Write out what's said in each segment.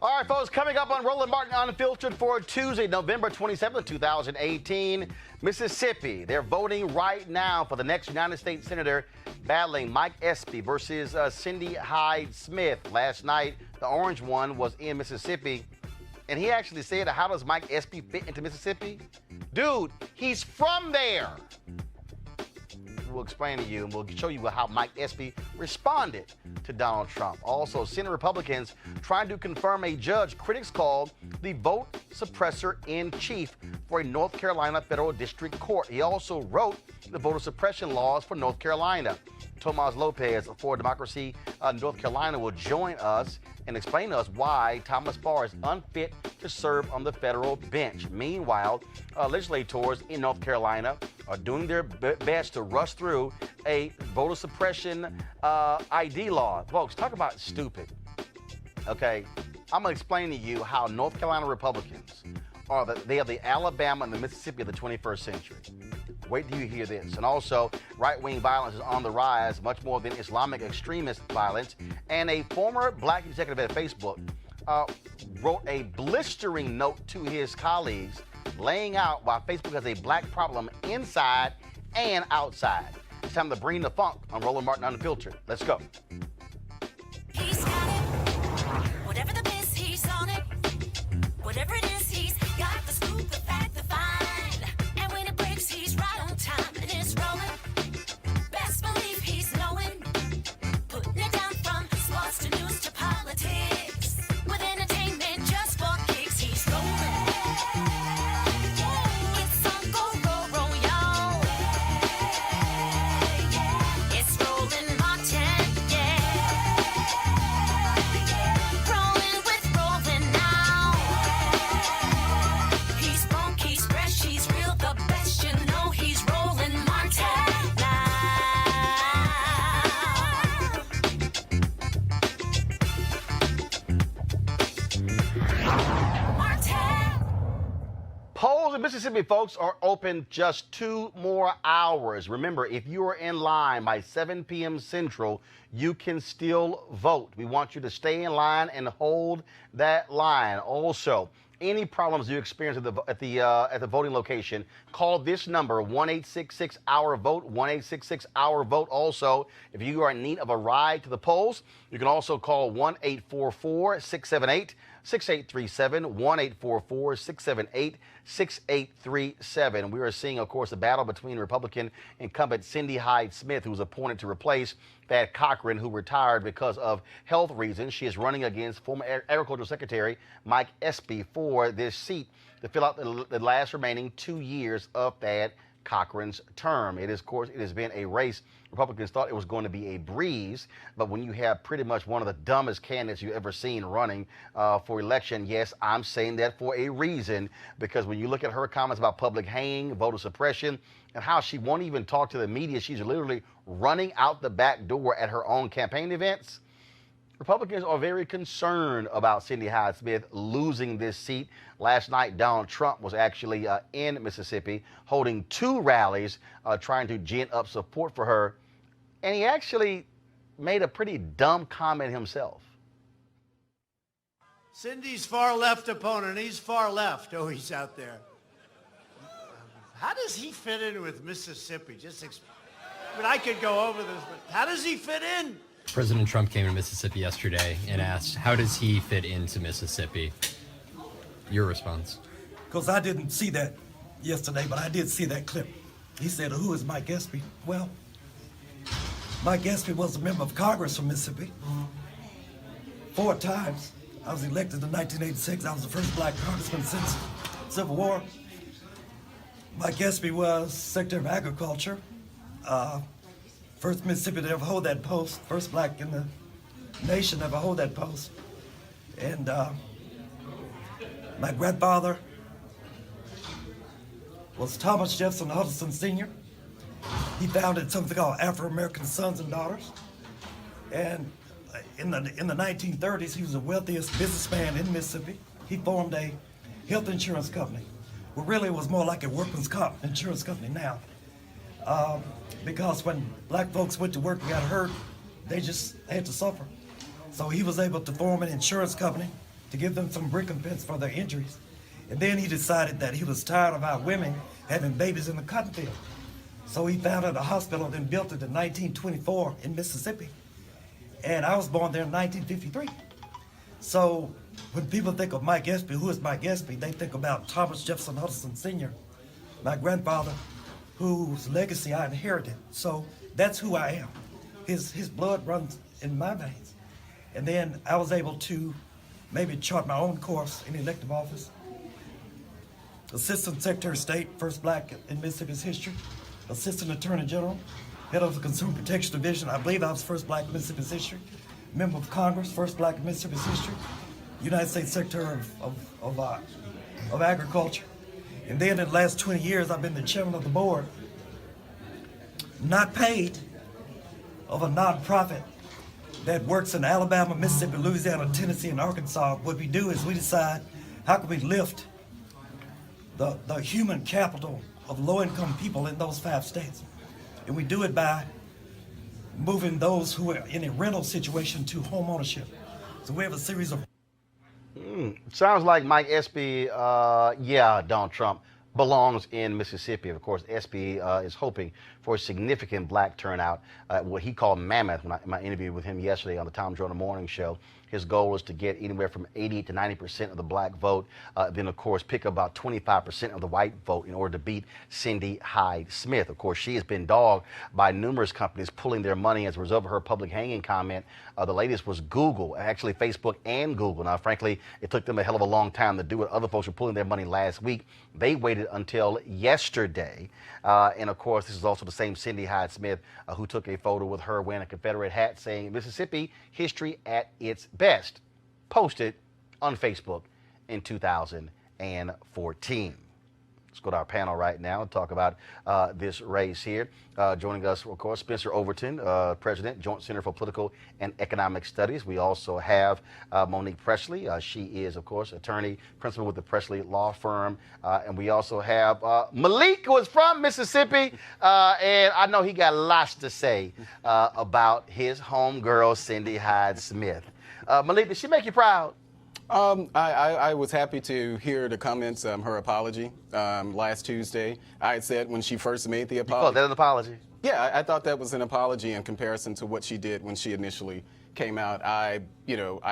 All right, folks, coming up on Roland Martin Unfiltered for Tuesday, November 27th, 2018, Mississippi. They're voting right now for the next United States Senator, battling Mike Espy versus Cindy Hyde-Smith. Last night, the orange one was in Mississippi, and he actually said, how does Mike Espy fit into Mississippi? Dude, he's from there. We'll explain to you, and we'll show you how Mike Espy responded to Donald Trump. Also, Senate Republicans trying to confirm a judge critics called the vote suppressor in chief for a North Carolina federal district court. He also wrote the voter suppression laws for North Carolina. Tomas Lopez for Democracy North Carolina will join us and explain to us why Thomas Farr is unfit to serve on the federal bench. Meanwhile, legislators in North Carolina are doing their best to rush through a voter suppression ID law. Folks, talk about stupid. Okay, I'm going to explain to you how North Carolina Republicans are they are the Alabama and the Mississippi of the 21st century. Wait till you hear this. And also, right-wing violence is on the rise, much more than Islamic extremist violence. And a former black executive at Facebook wrote a blistering note to his colleagues, laying out why Facebook has a black problem inside and outside. It's time to bring the funk on Roland Martin Unfiltered. Let's go. He's got it. Whatever the biz, he's on it. Whatever it is, he's got the scoop, the fact, the find. And when it breaks, he's right on time and it's rolling. Best believe he's knowing. Putting it down from sports to news to politics. With entertainment just for kicks, he's rolling. It's on go, roll, y'all. It's Roland Martin, yeah. Rolling with Roland now. He's funk, he's fresh, he's real, the best, you know he's Roland Martin now. Martin. Polls in Mississippi, folks, are open just 2 more hours. Remember, if you are in line by 7 p.m. Central, you can still vote. We want you to stay in line and hold that line. Also, any problems you experience at the voting location, call this number, 1-866-OUR-VOTE, 1-866-OUR-VOTE. Also, if you are in need of a ride to the polls, you can also call 1-844-678-6837, 1-844-678-6837. We are seeing, of course, a battle between Republican incumbent Cindy Hyde-Smith, who was appointed to replace Thad Cochran, who retired because of health reasons. She is running against former Agricultural Secretary Mike Espy for this seat to fill out the last remaining 2 years of Thad Cochran's term. It is, of course, it has been a race. Republicans thought it was going to be a breeze, but when you have pretty much one of the dumbest candidates you've ever seen running for election, yes, I'm saying that for a reason, because when you look at her comments about public hanging, voter suppression, and how she won't even talk to the media, she's literally running out the back door at her own campaign events. Republicans are very concerned about Cindy Hyde-Smith losing this seat. Last night, Donald Trump was actually in Mississippi holding 2 rallies trying to gin up support for her. And he actually made a pretty dumb comment himself. Cindy's far left opponent, he's far left. Oh, he's out there. How does he fit in with Mississippi? I mean, I could go over this, but how does he fit in? President Trump came to Mississippi yesterday and asked, how does he fit into Mississippi? Your response? Because I didn't see that yesterday, but I did see that clip. He said, who is Mike Espy? Well, Mike Espy was a member of Congress from Mississippi 4 times. I was elected in 1986. I was the first black congressman since Civil War. Mike Espy was Secretary of Agriculture. First Mississippi to ever hold that post, first black in the nation to ever hold that post. And my grandfather was Thomas Jefferson Hutchinson Sr. He founded something called Afro-American Sons and Daughters. And in the 1930s, he was the wealthiest businessman in Mississippi. He formed a health insurance company. Well, really, it was more like a workman's comp insurance company now. Because when black folks went to work and got hurt, they just had to suffer. So he was able to form an insurance company to give them some recompense for their injuries. And then he decided that he was tired of our women having babies in the cotton field. So he founded a hospital and built it in 1924 in Mississippi. And I was born there in 1953. So when people think of Mike Espy, who is Mike Espy, they think about Thomas Jefferson Hudson Sr., my grandfather, whose legacy I inherited. So that's who I am. His blood runs in my veins. And then I was able to maybe chart my own course in elective office. Assistant Secretary of State, first black in Mississippi's history. Assistant Attorney General, head of the Consumer Protection Division. I believe I was first black in Mississippi's history. Member of Congress, first black in Mississippi's history. United States Secretary of Agriculture. And then in the last 20 years, I've been the chairman of the board, not paid, of a nonprofit that works in Alabama, Mississippi, Louisiana, Tennessee, and Arkansas. What we do is we decide how can we lift the human capital of low-income people in those 5 states. And we do it by moving those who are in a rental situation to home ownership. So we have a series of... Sounds like Mike Espy, Donald Trump belongs in Mississippi. Of course, Espy is hoping for a significant black turnout at what he called Mammoth. In my interview with him yesterday on the Tom Jordan Morning Show, his goal is to get anywhere from 80 to 90% of the black vote, then of course pick about 25% of the white vote in order to beat Cindy Hyde Smith. Of course, she has been dogged by numerous companies pulling their money as a result of her public hanging comment. The latest was Google, actually Facebook and Google. Now, frankly, it took them a hell of a long time to do it. Other folks were pulling their money last week. They waited until yesterday. And of course, this is also the same Cindy Hyde Smith who took a photo with her wearing a Confederate hat saying Mississippi history at its best, posted on Facebook in 2014. Let's go to our panel right now and talk about this race here. Joining us, of course, Spencer Overton, President, Joint Center for Political and Economic Studies. We also have Monique Presley. She is, of course, attorney, principal with the Presley Law Firm. And we also have Malik, who is from Mississippi. And I know he got lots to say about his homegirl, Cindy Hyde Smith. Malik, did she make you proud? I was happy to hear the comments, her apology last Tuesday. I had said when she first made the apology. You called that an apology? Yeah, I thought that was an apology in comparison to what she did when she initially came out. I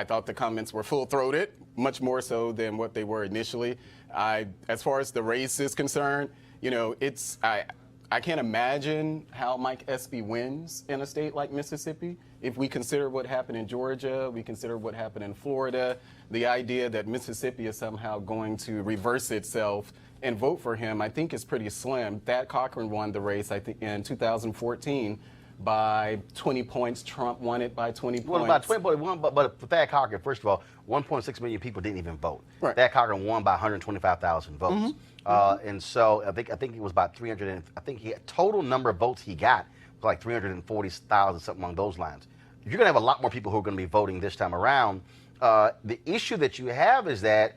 thought the comments were full-throated, much more so than what they were initially. As far as the race is concerned, I can't imagine how Mike Espy wins in a state like Mississippi. If we consider what happened in Georgia, we consider what happened in Florida, the idea that Mississippi is somehow going to reverse itself and vote for him, I think is pretty slim. Thad Cochran won the race, I think, in 2014 by 20 points. Trump won it by 20 points. Well, about 20, but for Thad Cochran, first of all, 1.6 million people didn't even vote. Right. Thad Cochran won by 125,000 votes. And so I think it was about 300. And I think total number of votes he got was like 340,000, something along those lines. You're going to have a lot more people who are going to be voting this time around. The issue that you have is that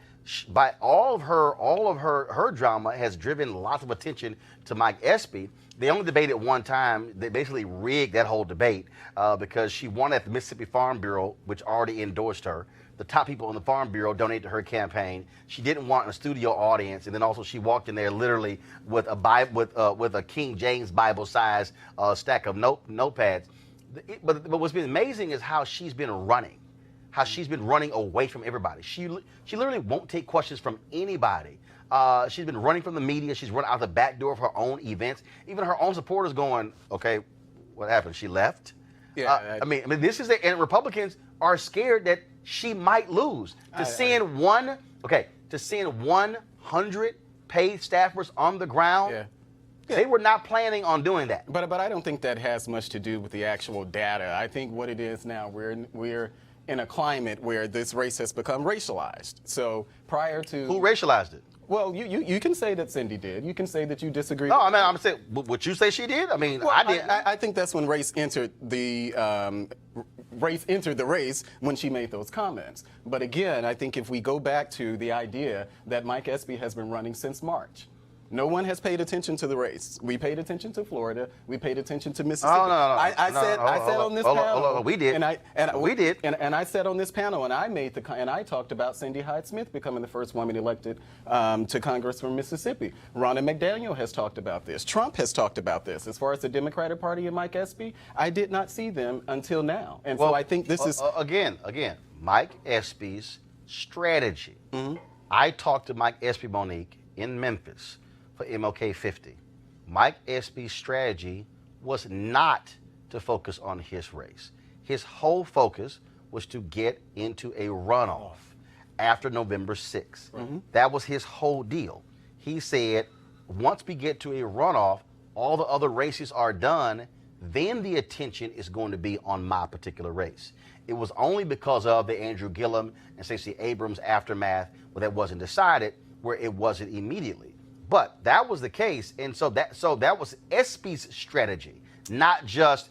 by all of her drama has driven lots of attention to Mike Espy. They only debated one time. They basically rigged that whole debate because she won at the Mississippi Farm Bureau, which already endorsed her. The top people in the Farm Bureau donated to her campaign. She didn't want a studio audience, and then also she walked in there literally with a King James Bible-sized stack of notepads. But what's been amazing is how she's been running away from everybody. She literally won't take questions from anybody. She's been running from the media. She's run out the back door of her own events. Even her own supporters going, okay, what happened? She left? Yeah. I mean, this is and Republicans are scared that she might lose. To send 100 paid staffers on the ground. Yeah. They were not planning on doing that. But I don't think that has much to do with the actual data. I think what it is now, we're in a climate where this race has become racialized. So prior to... Who racialized it? Well, you can say that Cindy did. You can say that you disagree. No, I mean, I'm saying, would you say she did? I mean, well, I did. I think that's when race entered the race when she made those comments. But again, I think if we go back to the idea that Mike Espy has been running since March, No one has paid attention to the race. We paid attention to Florida. We paid attention to Mississippi. Oh, no. I said on this panel. We did. We did. And I said on this panel, and I talked about Cindy Hyde-Smith becoming the first woman elected to Congress from Mississippi. Ronna McDaniel has talked about this. Trump has talked about this. As far as the Democratic Party and Mike Espy, I did not see them until now. And so I think this is again, Mike Espy's strategy. I talked to Mike Espy, Monique, in Memphis for MLK 50. Mike Espy's strategy was not to focus on his race. His whole focus was to get into a runoff after November 6th. That was his whole deal. He said, once we get to a runoff, all the other races are done, then the attention is going to be on my particular race. It was only because of the Andrew Gillum and Stacey Abrams aftermath where that wasn't decided, where it wasn't immediately. But that was the case, and so that was Espy's strategy, not just.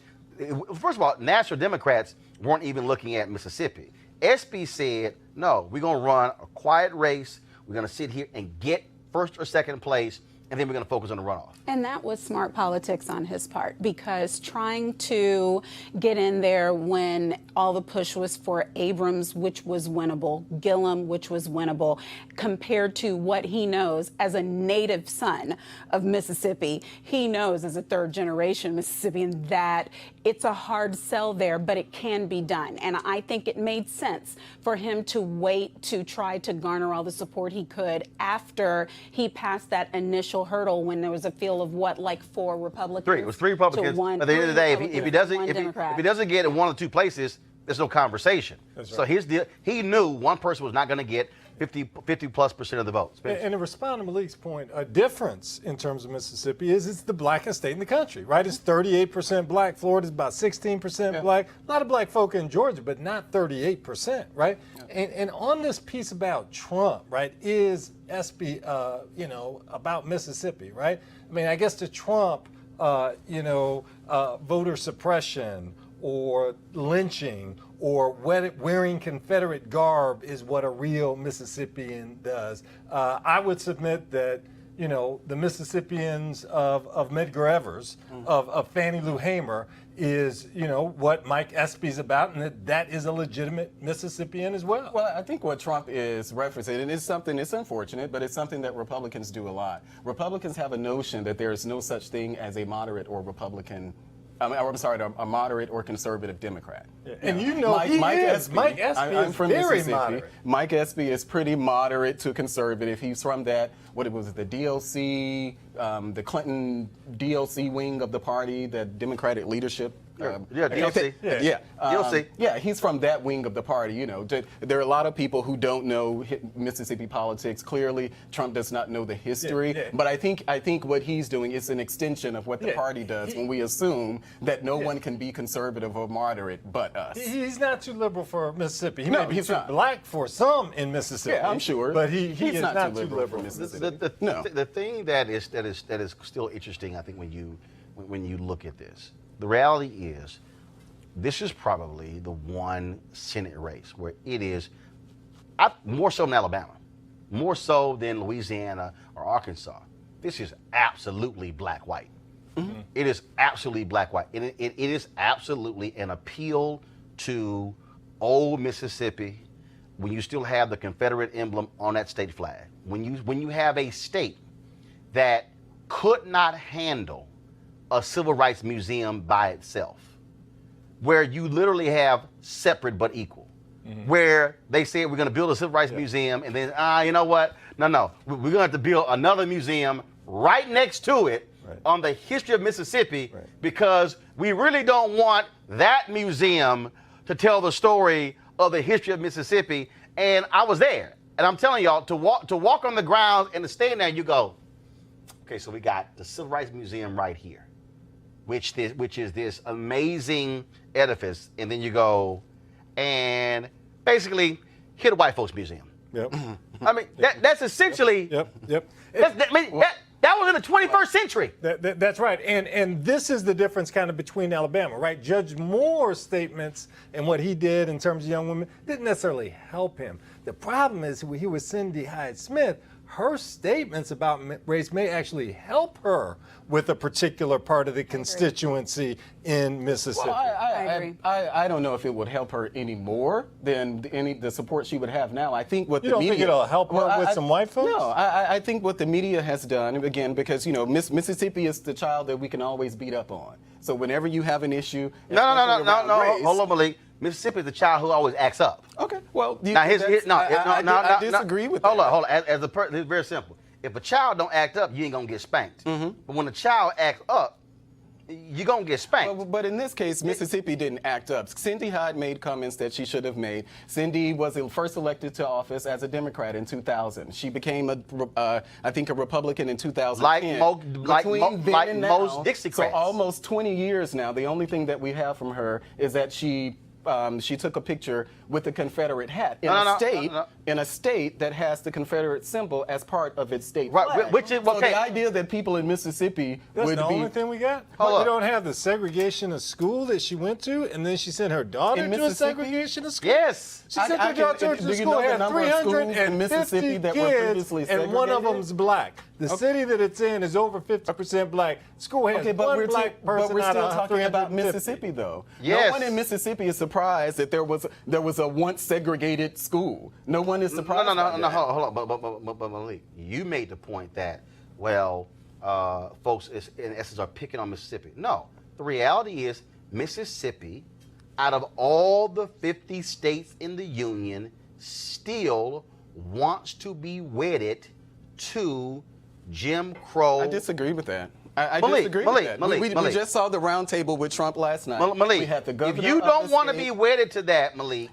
First of all, National Democrats weren't even looking at Mississippi. Espy said, no, we're going to run a quiet race. We're going to sit here and get first or second place, and then we're going to focus on the runoff. And that was smart politics on his part, because trying to get in there when all the push was for Abrams, which was winnable, Gillum, which was winnable, compared to what he knows as a native son of Mississippi. He knows as a third generation Mississippian that it's a hard sell there, but it can be done. And I think it made sense for him to wait to try to garner all the support he could after he passed that initial hurdle when there was a field of what, like 4 Republicans? 3. It was 3 Republicans. At the end of the day, if he doesn't get in 1 or 2 places, there's no conversation. That's right. So his deal, he knew one person was not going to get 50+% of the votes. And to respond to Malik's point, a difference in terms of Mississippi is it's the blackest state in the country, right? It's 38% black. Florida's about 16% black. A lot of black folk in Georgia, but not 38%, right? Yeah. And on this piece about Trump, right, is Espy, about Mississippi, right? I mean, I guess to Trump, voter suppression or lynching or wearing Confederate garb is what a real Mississippian does. I would submit that, the Mississippians of Medgar Evers, of Fannie Lou Hamer, is, what Mike Espy's about, and that is a legitimate Mississippian as well. Well, I think what Trump is referencing is something, it's unfortunate, but it's something that Republicans do a lot. Republicans have a notion that there is no such thing as a moderate or Republican a moderate or conservative Democrat. Yeah. And Mike Espy I'm is from very Mississippi. moderate. Mike Espy is pretty moderate to conservative. He's from the DLC, the Clinton DLC wing of the party, the Democratic leadership. DLC. Yeah, he's from that wing of the party. There are a lot of people who don't know Mississippi politics. Clearly, Trump does not know the history. But I think what he's doing is an extension of what the party does when we assume that no one can be conservative or moderate but us. He's not too liberal for Mississippi. He No, may be he's too not. black for some in Mississippi. Yeah, I'm sure. But he's is not too liberal for for Mississippi. Mississippi. The thing that is still interesting, I think, when you look at this, the reality is, this is probably the one Senate race where it is more so than Alabama, more so than Louisiana or Arkansas. This is absolutely black-white. Mm-hmm. It is absolutely black-white. It is absolutely an appeal to old Mississippi when you still have the Confederate emblem on that state flag. When you have a state that could not handle a civil rights museum by itself, where you literally have separate but equal, where they said we're going to build a civil rights museum, and then you know what? No, we're going to have to build another museum right next to it on the history of Mississippi, because we really don't want that museum to tell the story of the history of Mississippi. And I was there, and I'm telling y'all, to walk on the grounds and to stand there, you go, okay, so we got the Civil Rights Museum right here, which is this amazing edifice, and then you go and basically hit a white folks museum. Yep. I mean, that's essentially. Yep. That was in the 21st century. That's right. And this is the difference kind of between Alabama, right? Judge Moore's statements and what he did in terms of young women didn't necessarily help him. The problem is he was Cindy Hyde-Smith, her statements about race may actually help her with a particular part of the constituency in Mississippi. Well, I agree. I don't know if it would help her any more than the support she would have now. I think what You the don't media... think it'll help her with some white folks? No, I think what the media has done, again, because, Mississippi is the child that we can always beat up on. So whenever you have an issue... No. Hold on, Malik. Mississippi is the child who always acts up. Okay, well... I disagree with that. Hold on. As a person, it's very simple. If a child don't act up, you ain't going to get spanked. Mm-hmm. But when a child acts up, you're going to get spanked. Well, but in this case, Mississippi didn't act up. Cindy Hyde made comments that she should have made. Cindy was first elected to office as a Democrat in 2000. She became, I think, a Republican in 2010. Like most Dixiecrats. So almost 20 years now. The only thing that we have from her is that she took a picture with the Confederate hat in a state that has the Confederate symbol as part of its state flag. Right, which is so okay. the idea that people in Mississippi That's would the be only thing we got? Hold We up. don't have the segregation of school that she went to, and then she sent her daughter In to a Mississipy? segregation of school? Yes. She sent her daughter to do you school, know the had number of schools in 350 Mississippi that were kids, previously and one of segregated? them's black. The city that it's in is over 50% black. School has one black person but we're out still of talking about 350. Mississippi, though. Yes. No one in Mississippi is surprised that there was a once segregated school. No one is surprised. No, by that. hold on. But Malik, you made the point that, folks in essence are picking on Mississippi. No, the reality is Mississippi, out of all the 50 states in the union, still wants to be wedded to Jim Crow. I disagree with that. I Malik, disagree Malik, with that. Malik, we Malik. just saw the round table with Trump last night. Malik, we had the governor if you of don't the want to state. be wedded to that, Malik,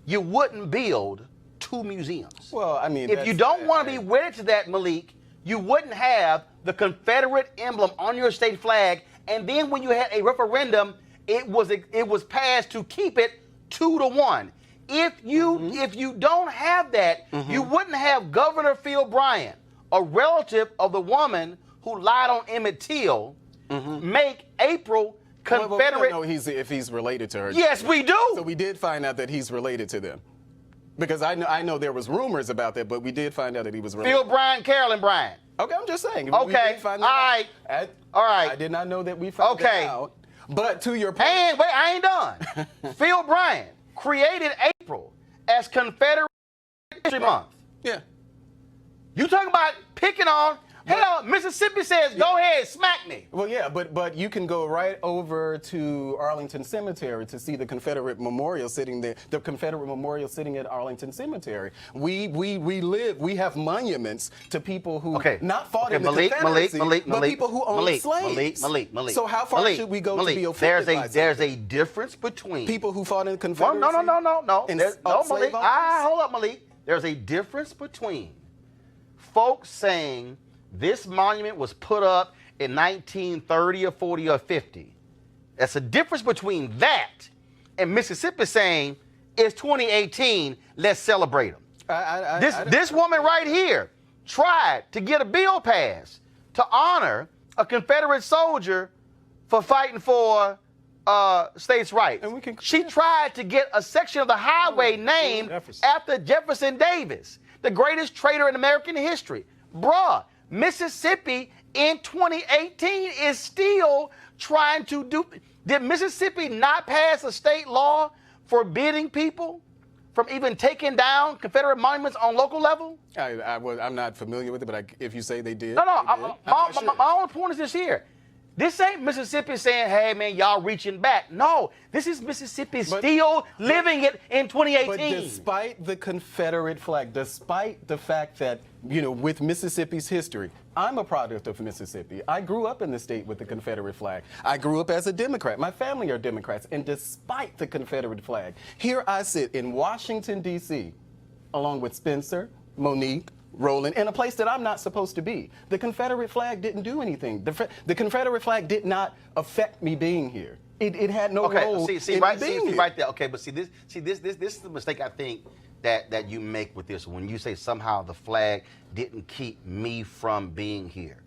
you wouldn't build 2 museums. Well, I mean, if you don't want to be wedded to that, Malik, you wouldn't have the Confederate emblem on your state flag. And then when you had a referendum, it was passed to keep it 2-1. If you don't have that, you wouldn't have Governor Phil Bryant, a relative of the woman who lied on Emmett Till, make April Confederate. Well, we don't know if he's related to her. Yes, we do. So we did find out that he's related to them. Because I know there was rumors about that, but we did find out that he was related. Phil Bryant, Carolyn Bryant. Okay, I'm just saying. Okay, We did find that all right. out. All right. I did not know that we found that out. But to your point. And wait, I ain't done. Phil Bryant created April as Confederate History Month. Yeah. You talking about picking on? Hell, Mississippi says, go ahead, smack me. Well, yeah, but you can go right over to Arlington Cemetery to see the Confederate memorial sitting there. The Confederate memorial sitting at Arlington Cemetery. We have monuments to people who not fought in the Confederacy, but people who owned slaves. Malik. So how far should we go to be offended by There's a difference between people who fought in the Confederacy. No. And Malik. Hold up, Malik. There's a difference between folks saying this monument was put up in 1930 or 40 or 50. That's a difference between that and Mississippi saying it's 2018, let's celebrate them. This woman right here tried to get a bill passed to honor a Confederate soldier for fighting for states' rights. She tried to get a section of the highway named after Jefferson Davis, the greatest traitor in American history. Bruh, Mississippi in 2018 is still trying to do. Did Mississippi not pass a state law forbidding people from even taking down Confederate monuments on local level? I'm not familiar with it, but if you say they did. No. My only point is this here. This ain't Mississippi saying, hey, man, y'all reaching back. No, this is Mississippi still living it in 2018. But despite the Confederate flag, despite the fact that, with Mississippi's history, I'm a product of Mississippi. I grew up in the state with the Confederate flag. I grew up as a Democrat. My family are Democrats. And despite the Confederate flag, here I sit in Washington, D.C., along with Spencer, Monique, Roland, in a place that I'm not supposed to be. The Confederate flag didn't do anything. The Confederate flag did not affect me being here. It had no role in being here. Right there. Okay, but this is the mistake I think that you make with this when you say somehow the flag didn't keep me from being here.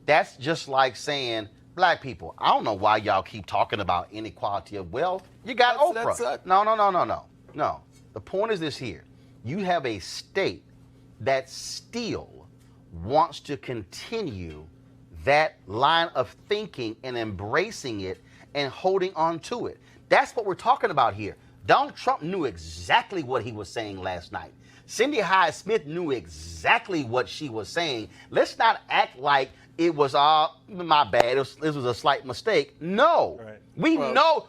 That's just like saying, black people, I don't know why y'all keep talking about inequality of wealth. You got Oprah. No. The point is this here. You have a state that still wants to continue that line of thinking and embracing it and holding on to it. That's what we're talking about here. Donald Trump knew exactly what he was saying last night. Cindy Hyde-Smith knew exactly what she was saying. Let's not act like it was my bad. This was a slight mistake. No, Right. we know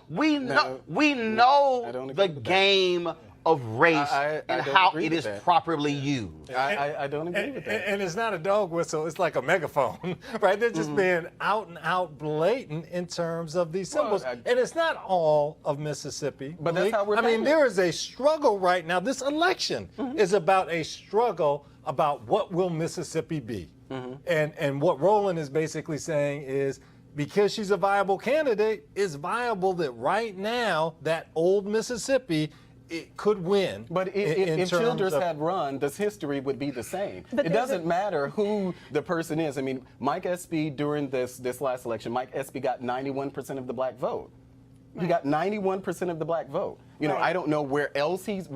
the game of race I and don't how agree it with is that. properly used. I don't agree with that. And it's not a dog whistle, it's like a megaphone, right? They're just being out and out blatant in terms of these symbols. Well, and it's not all of Mississippi. But that's Malik. how we're I mean, paying it. there is a struggle right now. This election is about a struggle about what will Mississippi be. And what Roland is basically saying is, because she's a viable candidate, it's viable that right now that old Mississippi it could win. But in if terms Childress of- had run, this history would be the same. But It there's doesn't matter who the person is. I mean, Mike Espy during this last election, Mike Espy got 91% of the black vote. He got 91% of the black vote. You know, Right. I don't know where else he's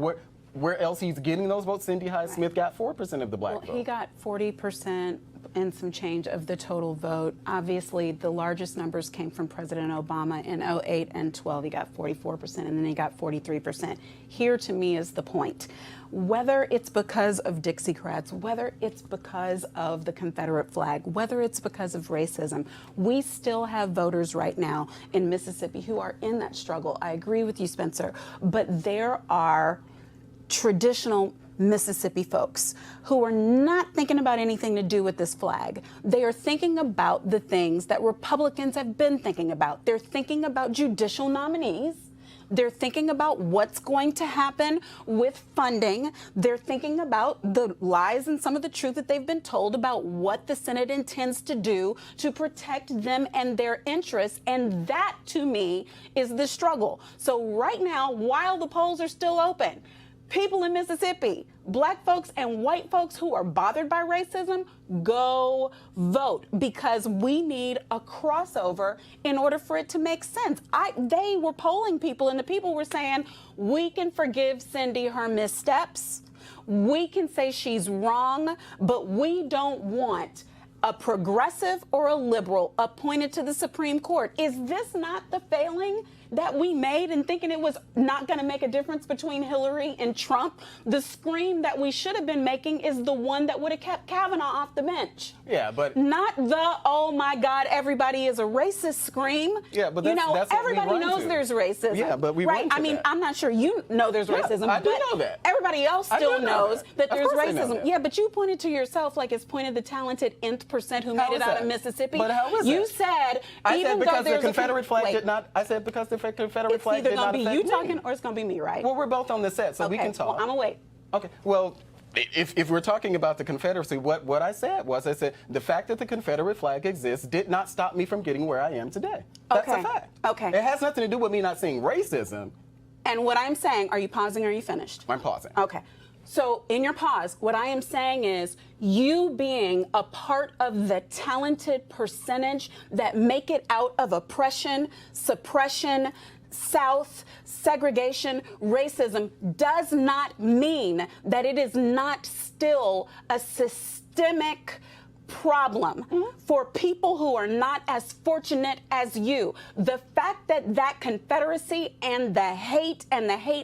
getting those votes. Cindy Hyde-Smith got 4% of the black vote. He got 40% and some change of the total vote. Obviously, the largest numbers came from President Obama in 08 and 12. He got 44%, and then he got 43%. Here, to me, is the point. Whether it's because of Dixiecrats, whether it's because of the Confederate flag, whether it's because of racism, we still have voters right now in Mississippi who are in that struggle. I agree with you, Spencer, but there are traditional Mississippi folks who are not thinking about anything to do with this flag. They are thinking about the things that Republicans have been thinking about. They're thinking about judicial nominees. They're thinking about what's going to happen with funding. They're thinking about the lies and some of the truth that they've been told about what the Senate intends to do to protect them and their interests. And that, to me, is the struggle. So right now, while the polls are still open, people in Mississippi, black folks and white folks who are bothered by racism, go vote, because we need a crossover in order for it to make sense. They were polling people, and the people were saying, we can forgive Cindy her missteps. We can say she's wrong, but we don't want a progressive or a liberal appointed to the Supreme Court. Is this not the failing that we made in thinking it was not going to make a difference between Hillary and Trump? The scream that we should have been making is the one that would have kept Kavanaugh off the bench. Yeah, but Not the, oh my God, everybody is a racist scream. Yeah, but you that's know, what we everybody run knows to. there's racism. Yeah, but we right? run to I mean, that. I'm not sure you know there's Yeah, racism, I do but know that. everybody else I do still know knows that. that Of there's course I know racism. that. Yeah, but you pointed to yourself like it's pointed the talented nth percent who How made it is out that? of Mississippi. But how is You that? said, I even said though because the there's a Confederate flag wait, did not. I said because the Confederate it's flag either did not going to be affect you talking me. or it's going to be me, right? Well, we're both on the set, so we Okay, can talk. well, I'm going to wait. Okay. Well, if we're talking about the Confederacy, what I said was, I said the fact that the Confederate flag exists did not stop me from getting where I am today. That's Okay. a fact. Okay. It has nothing to do with me not seeing racism. And what I'm saying, are you pausing or are you finished? I'm pausing. Okay. So in your pause, what I am saying is you being a part of the talented percentage that make it out of oppression, suppression, South, segregation, racism does not mean that it is not still a systemic problem for people who are not as fortunate as you. The fact that that Confederacy and the hate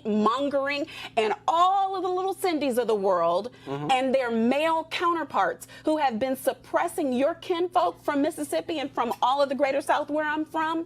mongering and all of the little Cindys of the world and their male counterparts who have been suppressing your kinfolk from Mississippi and from all of the greater South where I'm from,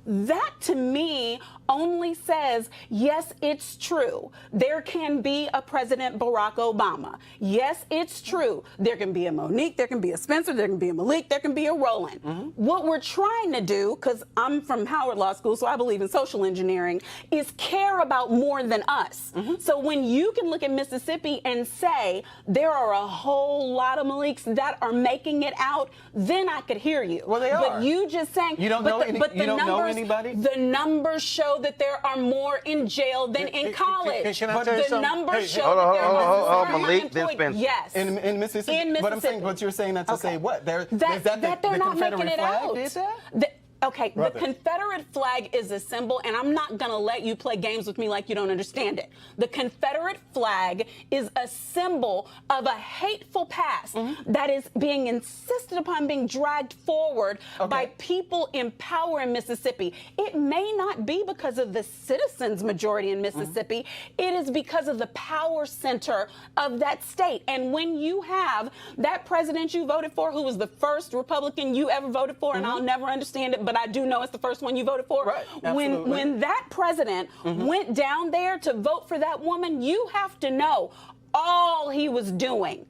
that to me only says, yes, it's true. There can be a President Barack Obama. Yes, it's true. There can be a Monique, there can be a Spencer, there can be a Malik, there can be a Roland. What we're trying to do, because I'm from Howard Law School, so I believe in social engineering, is care about more than us. So when you can look at Mississippi and say, there are a whole lot of Maliks that are making it out, then I could hear you. Well, they But are. you just saying, You don't but know the, any- but you the don't know numbers, anybody? The numbers show that there are more in jail than in college. Can I tell you The something? numbers Hey, show hold that on, there hold on, are hold on, more Malik, then unemployed. Spencer. Yes. In Mississippi. In But I'm saying, Mississippi. but you're saying that to say what? That they're the not Confederate making it flag out. did that? Okay, Brother. the Confederate flag is a symbol, and I'm not going to let you play games with me like you don't understand it. The Confederate flag is a symbol of a hateful past that is being insisted upon being dragged forward by people in power in Mississippi. It may not be because of the citizens' majority in Mississippi. It is because of the power center of that state. And when you have that president you voted for, who was the first Republican you ever voted for, and I'll never understand it, but I do know it's the first one you voted for. Right, absolutely. When that president went down there to vote for that woman, you have to know all he was doing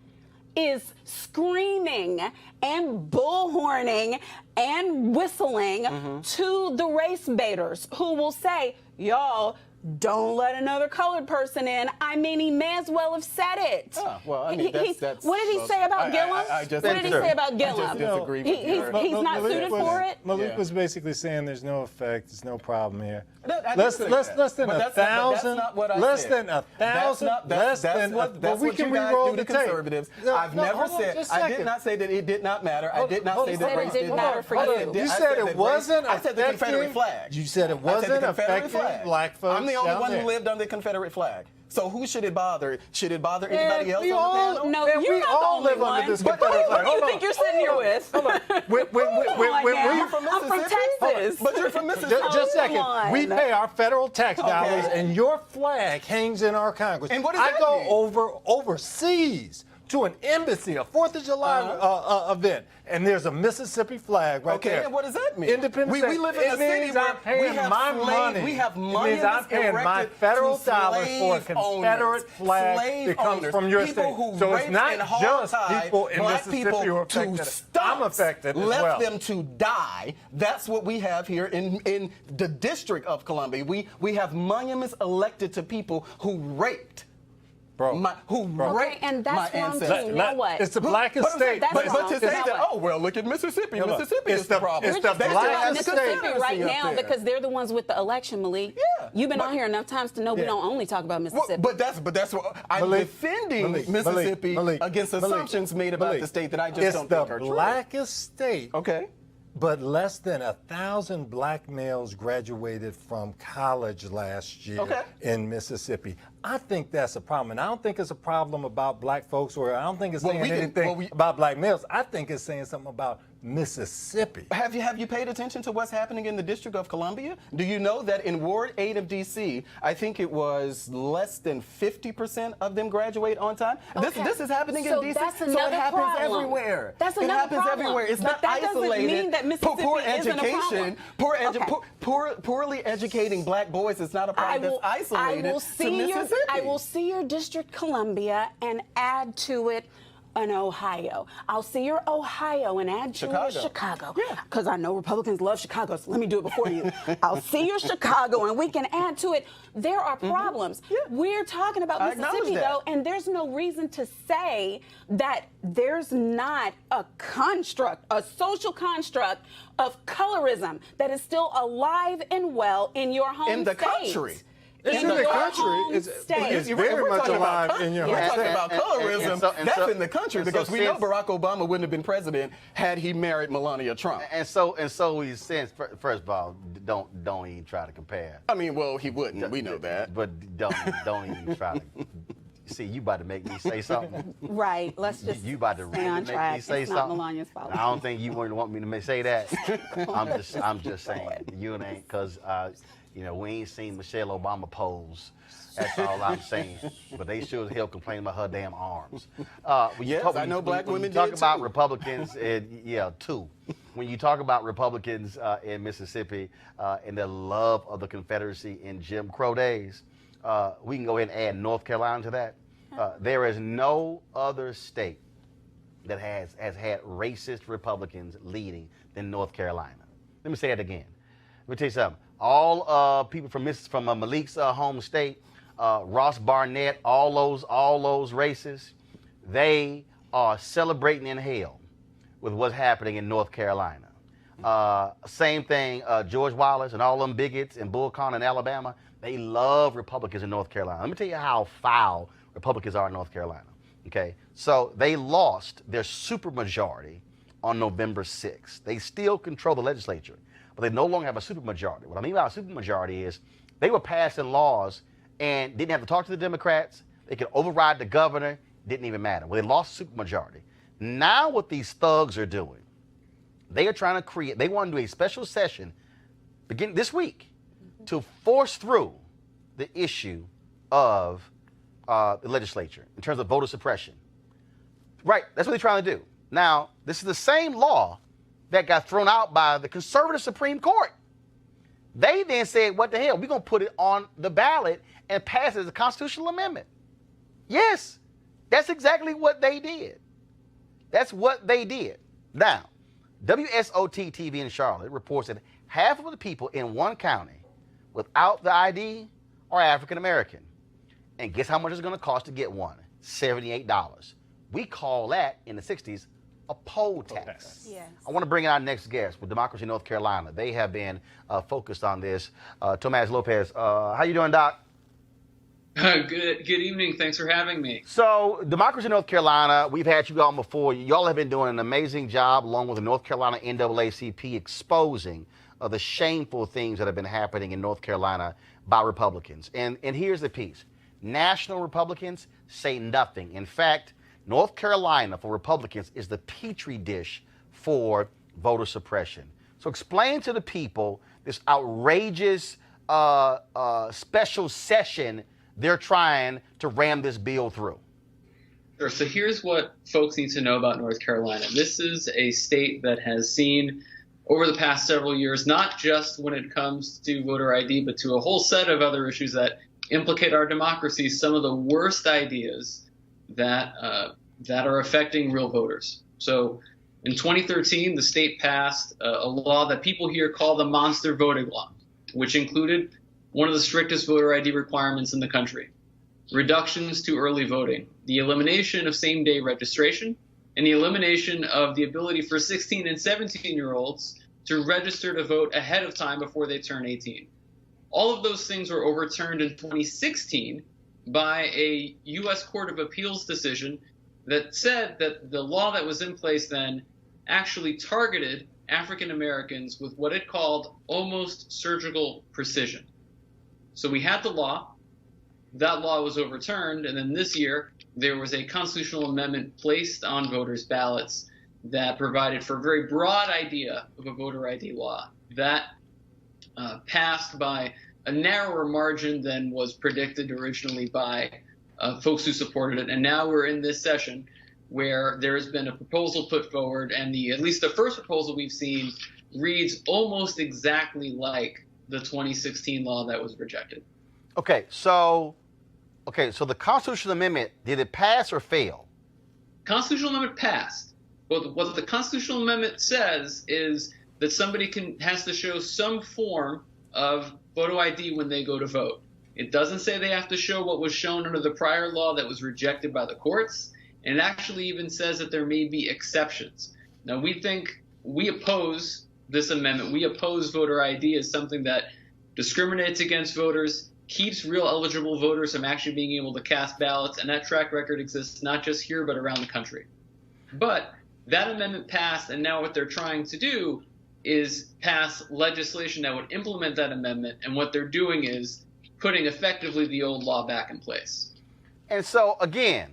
is screaming and bullhorning and whistling to the race baiters who will say, y'all, don't let another colored person in. I mean, he may as well have said it. Oh, well, I mean, that's what did he say about Gillum? I just What did he say about Gillum? I just disagree with you. He's not suited for it? Malik was basically saying there's no effect, there's no problem here. Less Less than but a that's thousand. not what I Less said. than 1,000. That's what you guys do to conservatives. I've never said. I did not say that it did not matter. I did not say that race didn't matter for you. You said it wasn't I said the Confederate flag. You said it wasn't affecting black folks. I'm the only one who lived under the Confederate flag. So who should it bother? Should it bother anybody else on the panel? No, Man, you're we not all the only live one. under this But Confederate flag. who do you think you're sitting here with? Hold on. I'm from Texas. But you're from Mississippi. Just a second. Come on. We pay our federal tax dollars, and your flag hangs in our Congress. And what does I that go mean? overseas to an embassy, a 4th of July event, and there's a Mississippi flag right there. Okay, and what does that mean? Independence we Day. live in a It city means where I'm paying we have my slave, money. We have It means I'm monuments paying my erected federal to dollars for a slave Confederate flag slave that comes owners, from your people state. Who So it's raped not and just hog-tied people in black Mississippi people who are to affected. stumps, I'm affected as left well. them to die. That's what we have here in the District of Columbia. We have monuments elected to people who raped. Who raped and that's my wrong ancestors. too. Now what? It's the blackest state. that's But wrong. to say Now that, what? oh, well, look at Mississippi. Hold on. Mississippi It's is the the- problem. it's the We're just talking about blackest Mississippi state. right Up now there. because they're the ones with the election, Malik. Yeah, You've been but- on here enough times to know we Yeah. don't only talk about Mississippi. But that's what I'm Malik, defending Malik, Mississippi Malik, against Malik, assumptions made about Malik. the state that I just It's don't the think are true. blackest state. Okay. But less than 1,000 black males graduated from college last year in Mississippi. I think that's a problem. And I don't think it's a problem about black folks, or I don't think it's saying anything about black males. I think it's saying something about Mississippi. Have you paid attention to what's happening in the District of Columbia? Do you know that in Ward 8 of D.C., I think it was less than 50% of them graduate on time? This is happening So in D.C., that's so it another happens problem. everywhere. That's it another happens problem. everywhere. It's But not that doesn't isolated. mean that Mississippi poor isn't a education, problem. poorly educating black boys is not a problem that's isolated to Mississippi. I will see your District Columbia and add to it an Ohio. I'll see your Ohio and add to it Chicago. Yeah. Because I know Republicans love Chicago, so let me do it before you. I'll see your Chicago and we can add to it. There are problems. Yeah. We're talking about Mississippi, though, and there's no reason to say that there's not a construct, a social construct of colorism that is still alive and well in your home In the state. country. It's in the your country. home It's state. very much alive in your We're home talking state. about colorism. That's in the country and so because we know since- Barack Obama wouldn't have been president had he married Melania Trump. And so he says, first of all, don't even try to compare. I mean, well, he wouldn't. We know that. But don't even try to. See, you about to make me say something. Right. Let's just You about to stay really on make track. me say It's not something. Melania's fault. I don't think you want me to say that. I'm just saying. You ain't, because we ain't seen Michelle Obama pose. That's all I'm saying. But they sure as hell complain about her damn arms. I know black women When you talk did about too. Republicans, too. When you talk about Republicans in Mississippi and the love of the Confederacy in Jim Crow days, we can go ahead and add North Carolina to that. There is no other state that has had racist Republicans leading than North Carolina. Let me say that again. Let me tell you something. All people from Malik's home state, Ross Barnett, all those races, they are celebrating in hell with what's happening in North Carolina. Same thing, George Wallace and all them bigots in Bullcon in Alabama, they love Republicans in North Carolina. Let me tell you how foul Republicans are in North Carolina. Okay, so they lost their supermajority on November 6th. They still control the legislature, but they no longer have a supermajority. What I mean by a supermajority is they were passing laws and didn't have to talk to the Democrats. They could override the governor. Didn't even matter. Well, they lost supermajority. Now what these thugs are doing, they are trying to create, they want to do a special session beginning this week to force through the issue of the legislature in terms of voter suppression. Right, that's what they're trying to do. Now, this is the same law that got thrown out by the conservative Supreme Court. They then said, what the hell, we're going to put it on the ballot and pass it as a constitutional amendment. Yes, that's exactly what they did. That's what they did. Now, WSOT TV in Charlotte reports that half of the people in one county without the ID are African American. And guess how much it's going to cost to get one? $78. We call that, in the 60s, a poll tax. Yes. I want to bring in our next guest with Democracy North Carolina. They have been focused on this. Tomas Lopez, how you doing, Doc? Good evening. Thanks for having me. So, Democracy North Carolina, we've had you on before. Y'all have been doing an amazing job, along with the North Carolina NAACP, exposing the shameful things that have been happening in North Carolina by Republicans. And here's the piece. National Republicans say nothing. In fact, North Carolina, for Republicans, is the petri dish for voter suppression. So explain to the people this outrageous special session they're trying to ram this bill through. Sure. So here's what folks need to know about North Carolina. This is a state that has seen over the past several years, not just when it comes to voter ID, but to a whole set of other issues that implicate our democracy, some of the worst ideas that are affecting real voters. So in 2013, the state passed a law that people here call the monster voting law, which included one of the strictest voter ID requirements in the country, reductions to early voting, the elimination of same-day registration, and the elimination of the ability for 16 and 17-year-olds to register to vote ahead of time before they turn 18. All of those things were overturned in 2016 by a U.S. Court of Appeals decision that said that the law that was in place then actually targeted African Americans with what it called almost surgical precision. So we had the law, that law was overturned, and then this year there was a constitutional amendment placed on voters' ballots that provided for a very broad idea of a voter ID law. That passed by a narrower margin than was predicted originally by folks who supported it. And now we're in this session where there has been a proposal put forward, and at least the first proposal we've seen reads almost exactly like the 2016 law that was rejected. Okay, so the constitutional amendment, did it pass or fail? Constitutional amendment passed. What the constitutional amendment says is that somebody has to show some form of photo ID when they go to vote. It doesn't say they have to show what was shown under the prior law that was rejected by the courts, and it actually even says that there may be exceptions. Now, we oppose this amendment. We oppose voter ID as something that discriminates against voters, keeps real eligible voters from actually being able to cast ballots, and that track record exists not just here but around the country. But that amendment passed, and now what they're trying to do is pass legislation that would implement that amendment, and what they're doing is putting effectively the old law back in place. And so, again,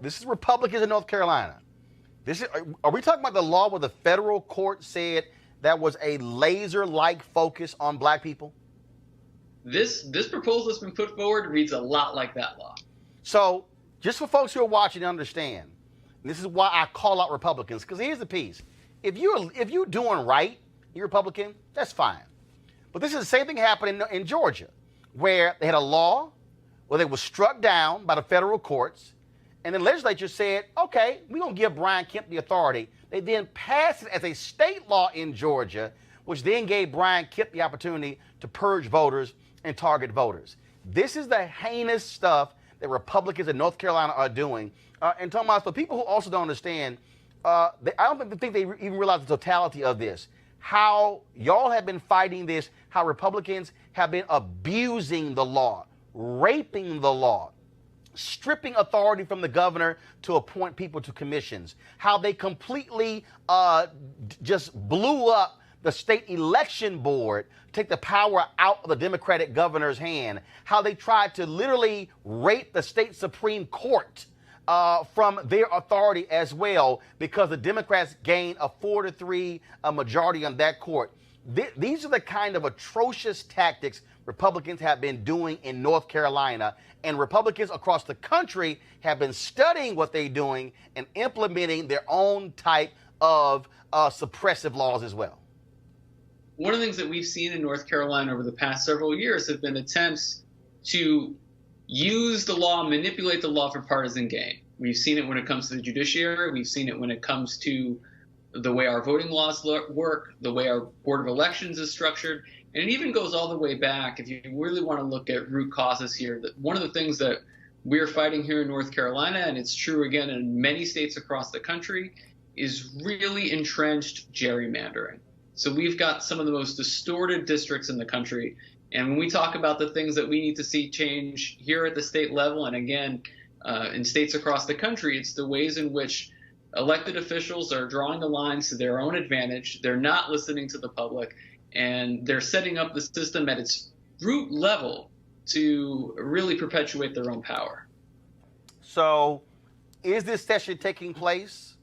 this is Republicans in North Carolina. Are we talking about the law where the federal court said that was a laser-like focus on black people? This proposal that's been put forward reads a lot like that law. So, just for folks who are watching to understand, this is why I call out Republicans, because here's the piece. If you're doing right, you're Republican, that's fine. But this is the same thing happening in Georgia, where they had a law where they were struck down by the federal courts, and the legislature said, okay, we're going to give Brian Kemp the authority. They then passed it as a state law in Georgia, which then gave Brian Kemp the opportunity to purge voters and target voters. This is the heinous stuff that Republicans in North Carolina are doing. And Tomas, for people who also don't understand, I don't think they even realize the totality of this. How y'all have been fighting this, how Republicans have been abusing the law, raping the law, stripping authority from the governor to appoint people to commissions, how they completely just blew up the state election board take the power out of the Democratic governor's hand, how they tried to literally rape the state Supreme Court from their authority as well, because the Democrats gained a 4-3 majority on that court. These are the kind of atrocious tactics Republicans have been doing in North Carolina, and Republicans across the country have been studying what they're doing and implementing their own type of suppressive laws as well. One of the things that we've seen in North Carolina over the past several years have been attempts to use the law, manipulate the law for partisan gain. We've seen it when it comes to the judiciary. We've seen it when it comes to the way our voting laws work, the way our Board of Elections is structured. And it even goes all the way back, if you really want to look at root causes here, that one of the things that we're fighting here in North Carolina, and it's true again in many states across the country, is really entrenched gerrymandering. So we've got some of the most distorted districts in the country. And when we talk about the things that we need to see change here at the state level, and again, in states across the country, it's the ways in which elected officials are drawing the lines to their own advantage. They're not listening to the public, and they're setting up the system at its root level to really perpetuate their own power. So is this session taking place?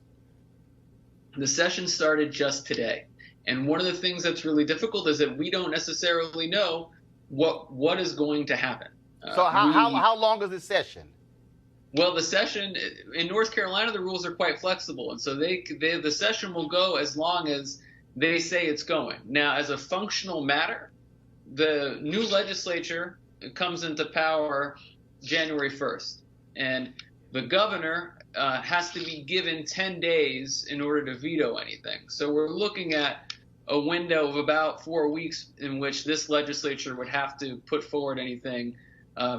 The session started just today. And one of the things that's really difficult is that we don't necessarily know what is going to happen. So how long is this session? Well, the session in North Carolina, the rules are quite flexible, and so the session will go as long as they say it's going. Now, as a functional matter, the new legislature comes into power January 1st, and the governor has to be given 10 days in order to veto anything. So we're looking at a window of about 4 weeks in which this legislature would have to put forward anything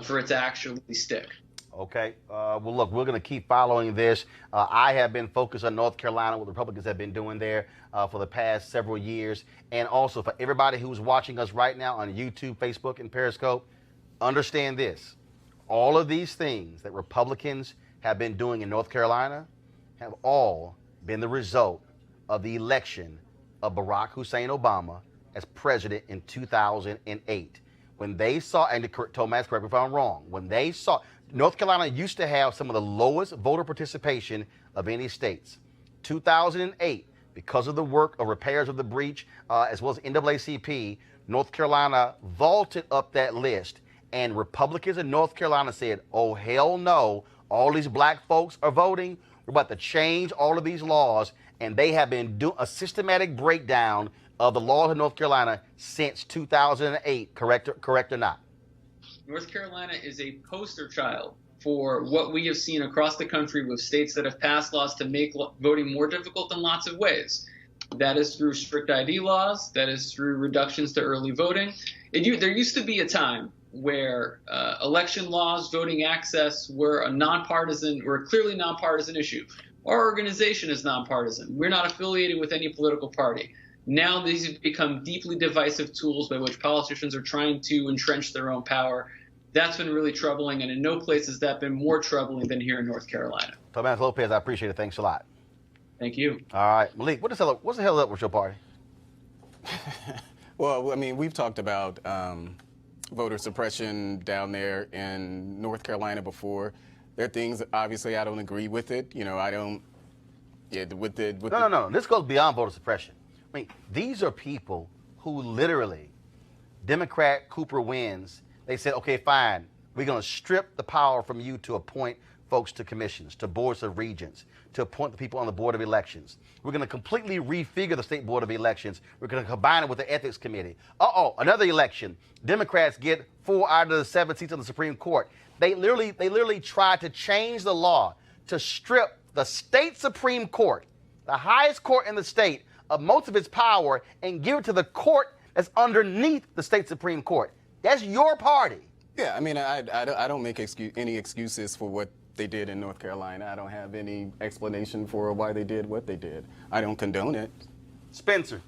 for it to actually stick. Okay. Well, look, we're going to keep following this. I have been focused on North Carolina, what the Republicans have been doing there for the past several years. And also for everybody who's watching us right now on YouTube, Facebook, and Periscope, understand this. All of these things that Republicans have been doing in North Carolina have all been the result of the election of Barack Hussein Obama as president in 2008. When they saw, and Tomas, correct me if I'm wrong, when they saw, North Carolina used to have some of the lowest voter participation of any states. 2008, because of the work of repairs of the breach, as well as NAACP, North Carolina vaulted up that list. And Republicans in North Carolina said, oh, hell no, all these black folks are voting. We're about to change all of these laws. And they have been doing a systematic breakdown of the laws in North Carolina since 2008, correct or not? North Carolina is a poster child for what we have seen across the country with states that have passed laws to make voting more difficult in lots of ways. That is through strict ID laws. That is through reductions to early voting. There used to be a time where election laws, voting access were a clearly nonpartisan issue. Our organization is nonpartisan. We're not affiliated with any political party. Now these have become deeply divisive tools by which politicians are trying to entrench their own power. That's been really troubling, and in no place has that been more troubling than here in North Carolina. Tomas Lopez, I appreciate it. Thanks a lot. Thank you. All right. Malik, what's the hell up with your party? Well, I mean, we've talked about voter suppression down there in North Carolina before. There are things, obviously, I don't agree with it. You know, I don't. Yeah, No. This goes beyond voter suppression. I mean, these are people who literally, Democrat Cooper wins. They said, okay, fine. We're going to strip the power from you to appoint folks to commissions, to boards of regents, to appoint the people on the Board of Elections. We're going to completely refigure the State Board of Elections. We're going to combine it with the Ethics Committee. Another election. Democrats get 4 out of the 7 seats on the Supreme Court. They literally tried to change the law to strip the state Supreme Court, the highest court in the state, of most of its power and give it to the court that's underneath the state Supreme Court. That's your party. Yeah, I mean, I don't make any excuses for what they did in North Carolina. I don't have any explanation for why they did what they did. I don't condone it. Spencer.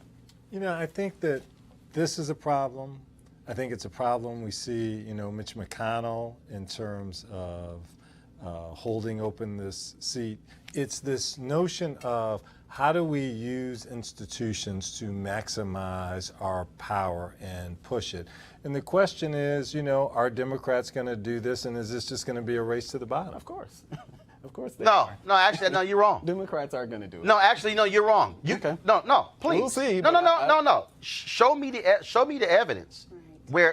You know, I think that this is a problem. I think it's a problem we see, Mitch McConnell in terms of holding open this seat. It's this notion of how do we use institutions to maximize our power and push it? And the question is, are Democrats going to do this, and is this just going to be a race to the bottom? Of course. Of course they No, are. no, actually, no, you're wrong. Democrats are going to do it. No, actually, no, you're wrong. Okay. No, please. We'll see, No, but no. Show me the evidence.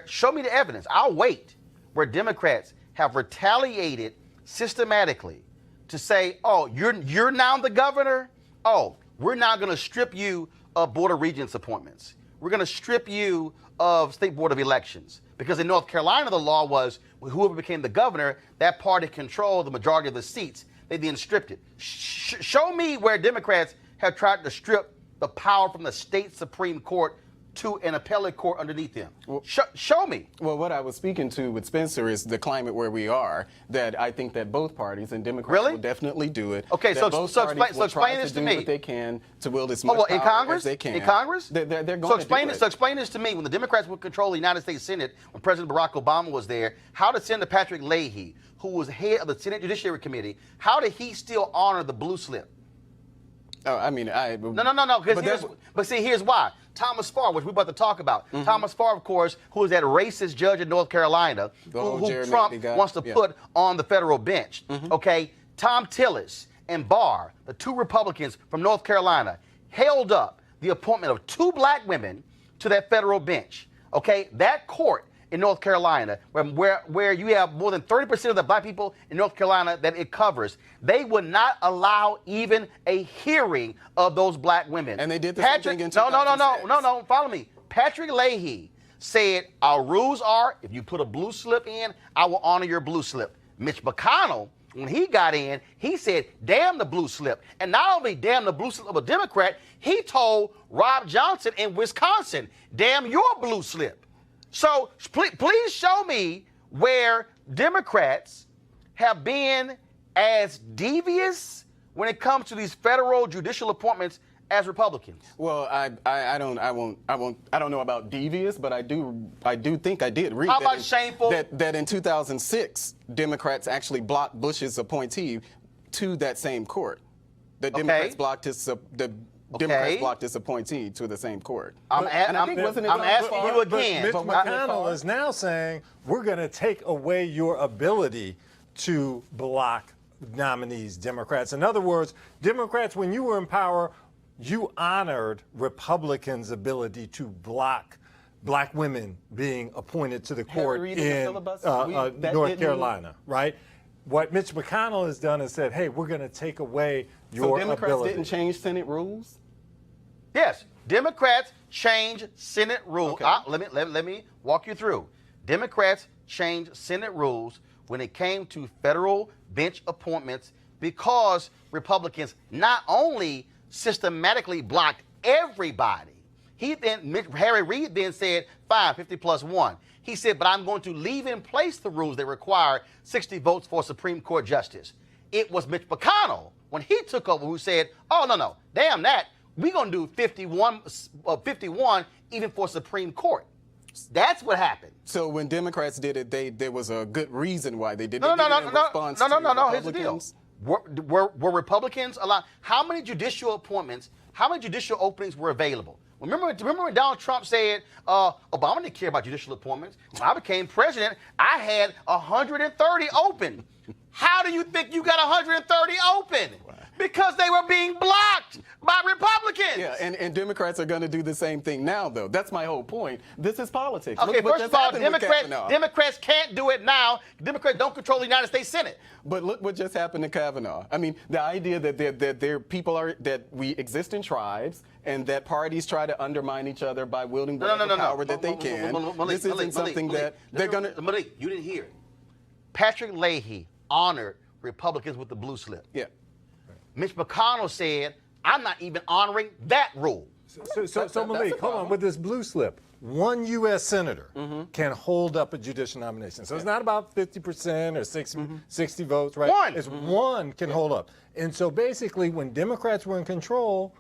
Show me the evidence. I'll wait. Where Democrats have retaliated systematically to say, oh, you're now the governor. Oh, we're now going to strip you of Board of Regents appointments. We're going to strip you of State Board of Elections. Because in North Carolina, the law was whoever became the governor, that party controlled the majority of the seats. They then stripped it. Show me where Democrats have tried to strip the power from the state Supreme Court to an appellate court underneath them. Well, show me. Well, what I was speaking to with Spencer is the climate where we are, that I think that both parties, and Democrats will definitely do it. Okay, that both parties will explain try this to to do me. what they can to wield as much in power Congress? as they can. In Congress? They're going to do it. So explain this to me. When the Democrats would control the United States Senate, when President Barack Obama was there, how did Senator Patrick Leahy, who was head of the Senate Judiciary Committee, how did he still honor the blue slip? Oh, I mean, No. But see, here's why. Thomas Farr, which we're about to talk about. Thomas Farr, of course, who is that racist judge in North Carolina, who Trump wants to put on the federal bench. Okay, Tom Tillis and Barr, the two Republicans from North Carolina, held up the appointment of two black women to that federal bench. Okay, that court in North Carolina, where you have more than 30% of the black people in North Carolina that it covers, they would not allow even a hearing of those black women. And they did the same thing in 2006. No, follow me. Patrick Leahy said, our rules are, if you put a blue slip in, I will honor your blue slip. Mitch McConnell, when he got in, he said, damn the blue slip. And not only damn the blue slip of a Democrat, he told Rob Johnson in Wisconsin, damn your blue slip. So please show me where Democrats have been as devious when it comes to these federal judicial appointments as Republicans. Well, I don't know about devious, but I do think I did read How that about shameful? that in 2006 Democrats actually blocked Bush's appointee to that same court. The Democrats blocked Democrats blocked his appointee to the same court. I'm asking you again. Mitch McConnell is now saying we're going to take away your ability to block nominees, Democrats. In other words, Democrats, when you were in power, you honored Republicans' ability to block black women being appointed to the court in North Carolina, right? What Mitch McConnell has done is said, hey, we're going to take away your ability. So Democrats didn't change Senate rules? Yes, Democrats changed Senate rules. Okay. Let me walk you through. Democrats changed Senate rules when it came to federal bench appointments because Republicans not only systematically blocked everybody. Harry Reid then said, fine, 50 plus 1. He said, but I'm going to leave in place the rules that require 60 votes for a Supreme Court justice. It was Mitch McConnell, when he took over, who said, oh, no, damn that. We're going to do 51 even for Supreme Court. That's what happened. So when Democrats did it, there was a good reason why they did it. No. Here's the deal. Were Republicans allowed? How many judicial appointments, how many judicial openings were available? Remember when Donald Trump said, Obama didn't care about judicial appointments. When I became president, I had 130 open. How do you think you got 130 open? Because they were being blocked by Republicans. Yeah, and Democrats are going to do the same thing now, though. That's my whole point. This is politics. Okay, first of all, Democrats can't do it now. Democrats don't control the United States Senate. But look what just happened to Kavanaugh. I mean, the idea that we exist in tribes and that parties try to undermine each other by wielding whatever power that they can. This isn't something that they're going to... Malik, you didn't hear it. Patrick Leahy honored Republicans with the blue slip. Yeah. Mitch McConnell said, I'm not even honoring that rule. So Malik, hold on. With this blue slip, one U.S. senator can hold up a judicial nomination. So it's not about 50% or 60 votes, right? One. It's one can hold up. And so basically, when Democrats were in control,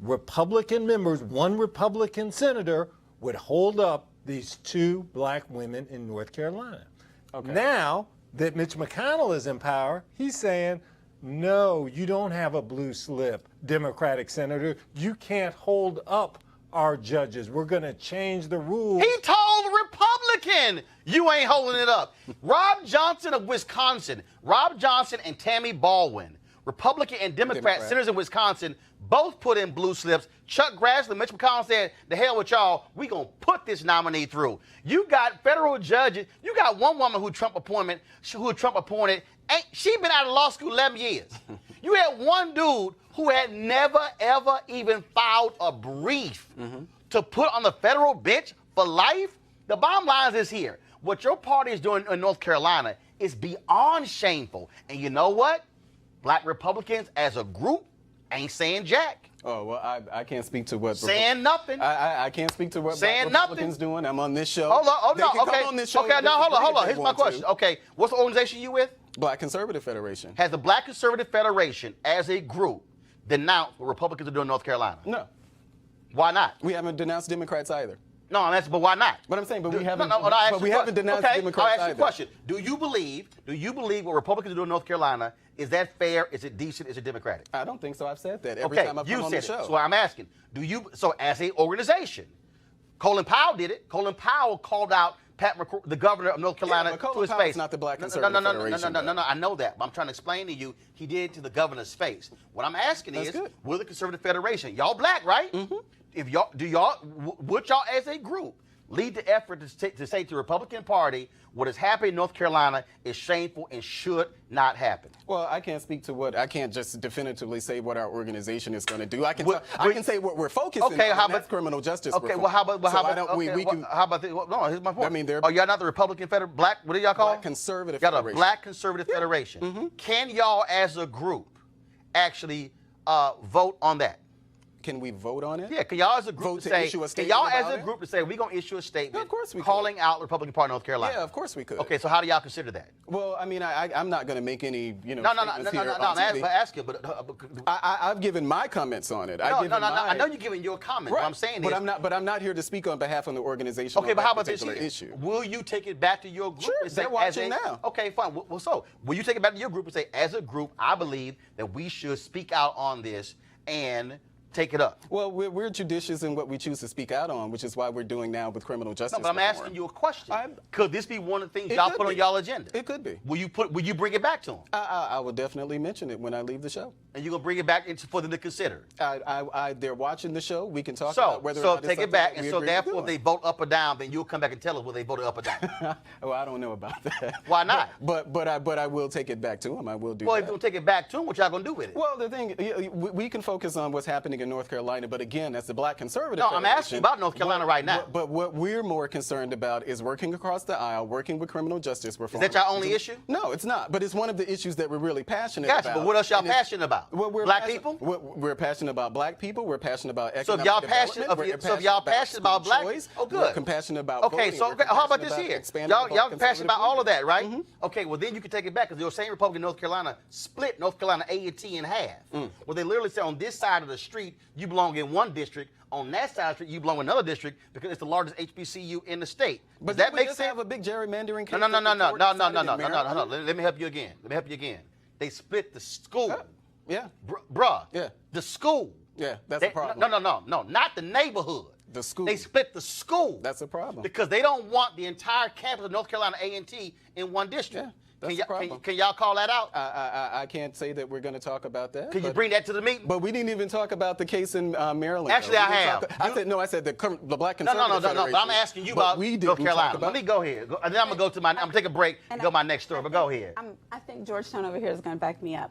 Republican members, one Republican senator would hold up these two black women in North Carolina. Okay. Now that Mitch McConnell is in power, he's saying, No, you don't have a blue slip, Democratic senator. You can't hold up our judges. We're going to change the rules. He told the Republican, you ain't holding it up. Rob Johnson of Wisconsin, Rob Johnson and Tammy Baldwin, Republican and Democrat senators in Wisconsin, both put in blue slips. Chuck Grassley, Mitch McConnell said, the hell with y'all, we going to put this nominee through. You got federal judges. You got one woman who Trump appointed, she been out of law school 11 years. You had one dude who had never, ever even filed a brief to put on the federal bench for life. The bottom line is here. What your party is doing in North Carolina is beyond shameful. And you know what? Black Republicans as a group ain't saying jack. Oh, well, I can't speak to what... Saying nothing. I can't speak to what saying Black Republicans doing. I'm on this show. Hold on, They can okay. come on this show Okay, now hold on. if they Here's my want to. question. Okay, what's the organization you with? Black Conservative Federation. Has the Black Conservative Federation as a group denounced what Republicans are doing in North Carolina? No. Why not? We haven't denounced Democrats either. No, but why not? But I'm saying, but we haven't. But we haven't denounced Democrats I'll ask you either. a question. Do you believe what Republicans are doing in North Carolina, is that fair? Is it decent? Is it democratic? I don't think so. I've said that every time I've come on the show. So I'm asking, so as a organization, Colin Powell did it. Colin Powell called out the governor of North Carolina to his face. Not the Black Conservative Federation. No, I know that, but I'm trying to explain to you, he did it to the governor's face. What I'm asking is, we're the Conservative Federation. Y'all black, right? Mm-hmm. Would y'all as a group lead the effort to say to the Republican Party, what is happening in North Carolina is shameful and should not happen? Well, I can't speak to I can't just definitively say what our organization is going to do. I can say what we're focusing on, and that's criminal justice reform. Okay, well, how about this? No, here's my point. I mean, y'all not the Republican Black, what do y'all call it? Black Conservative Y'all Federation. a Black Conservative Federation. Mm-hmm. Can y'all as a group actually vote on that? Can we vote on it? Yeah, can y'all as a group issue a statement y'all about as a it? group to say we're gonna issue a statement Yeah, of course we could. calling out the Republican Party of North Carolina? Yeah, of course we could. Okay, so how do y'all consider that? Well, I mean, I'm not going to make any, No, statements here on TV. I'm asking, but I've given my comments on it. I know you're giving your comments. Right. What I'm saying but I'm not here to speak on behalf of the organization. Okay, on but that how about this particular here? issue. Will you take it back to your group? Sure, and say, they're watching now. Okay, fine. Well, so will you take it back to your group and say, as a group, I believe that we should speak out on this and take it up? Well, we're judicious in what we choose to speak out on, which is why we're doing now with criminal justice. No, but I'm reform. asking you a question. Could this be one of the things y'all put on y'all agenda? It could be. Will you bring it back to them? I will definitely mention it when I leave the show. And you're gonna bring it back for them to consider? They're watching the show. We can talk about whether or not it's take it something back, that and we so agree with therefore, if doing. they vote up or down, then you'll come back and tell us whether they voted up or down. Well, I don't know about that. Why not? But I will take it back to them. I will do Well, that. if you're gonna take it back to them, what y'all gonna do with it? Well, the thing, we can focus on what's happening in North Carolina, but again, as the Black Conservative No, I'm Federation, asking about North Carolina right now. But what we're more concerned about is working across the aisle, working with criminal justice reform. Is that your only issue? No, it's not. But it's one of the issues that we're really passionate Gotcha, about. but what else y'all And it's- passionate about? Well, Black people? We're passionate about black people. We're passionate about So economic if y'all development. passionate about black, choice. oh good. We're passionate about Okay, voting. so We're how about passionate this here? expanding Y'all the Black passionate about all of that, right? Mm-hmm. Okay, well then you can take it back because your same Republican in North Carolina split North Carolina A&T in half. Well, they literally say on this side of the street you belong in one district, on that side of the street you belong in another district because it's the largest HBCU in the state. But Does that make just sense? have a big gerrymandering case. No. that the court decided in Maryland? Let me help you again. They split the school. Yeah. Bruh. Yeah. The school. Yeah, that's a problem. No, not the neighborhood. The school. They split the school. That's a problem. Because they don't want the entire campus of North Carolina A&T in one district. Yeah, that's a problem. Can y'all call that out? I can't say that we're going to talk about that. Can you bring that to the meeting? But we didn't even talk about the case in Maryland. Actually, though. I have. I said the Black No. Conservative Federation. But I'm asking you about North Carolina. Let me go here. And then I'm going to take a break and go to my next story. But go ahead. I think Georgetown over here is going to back me up.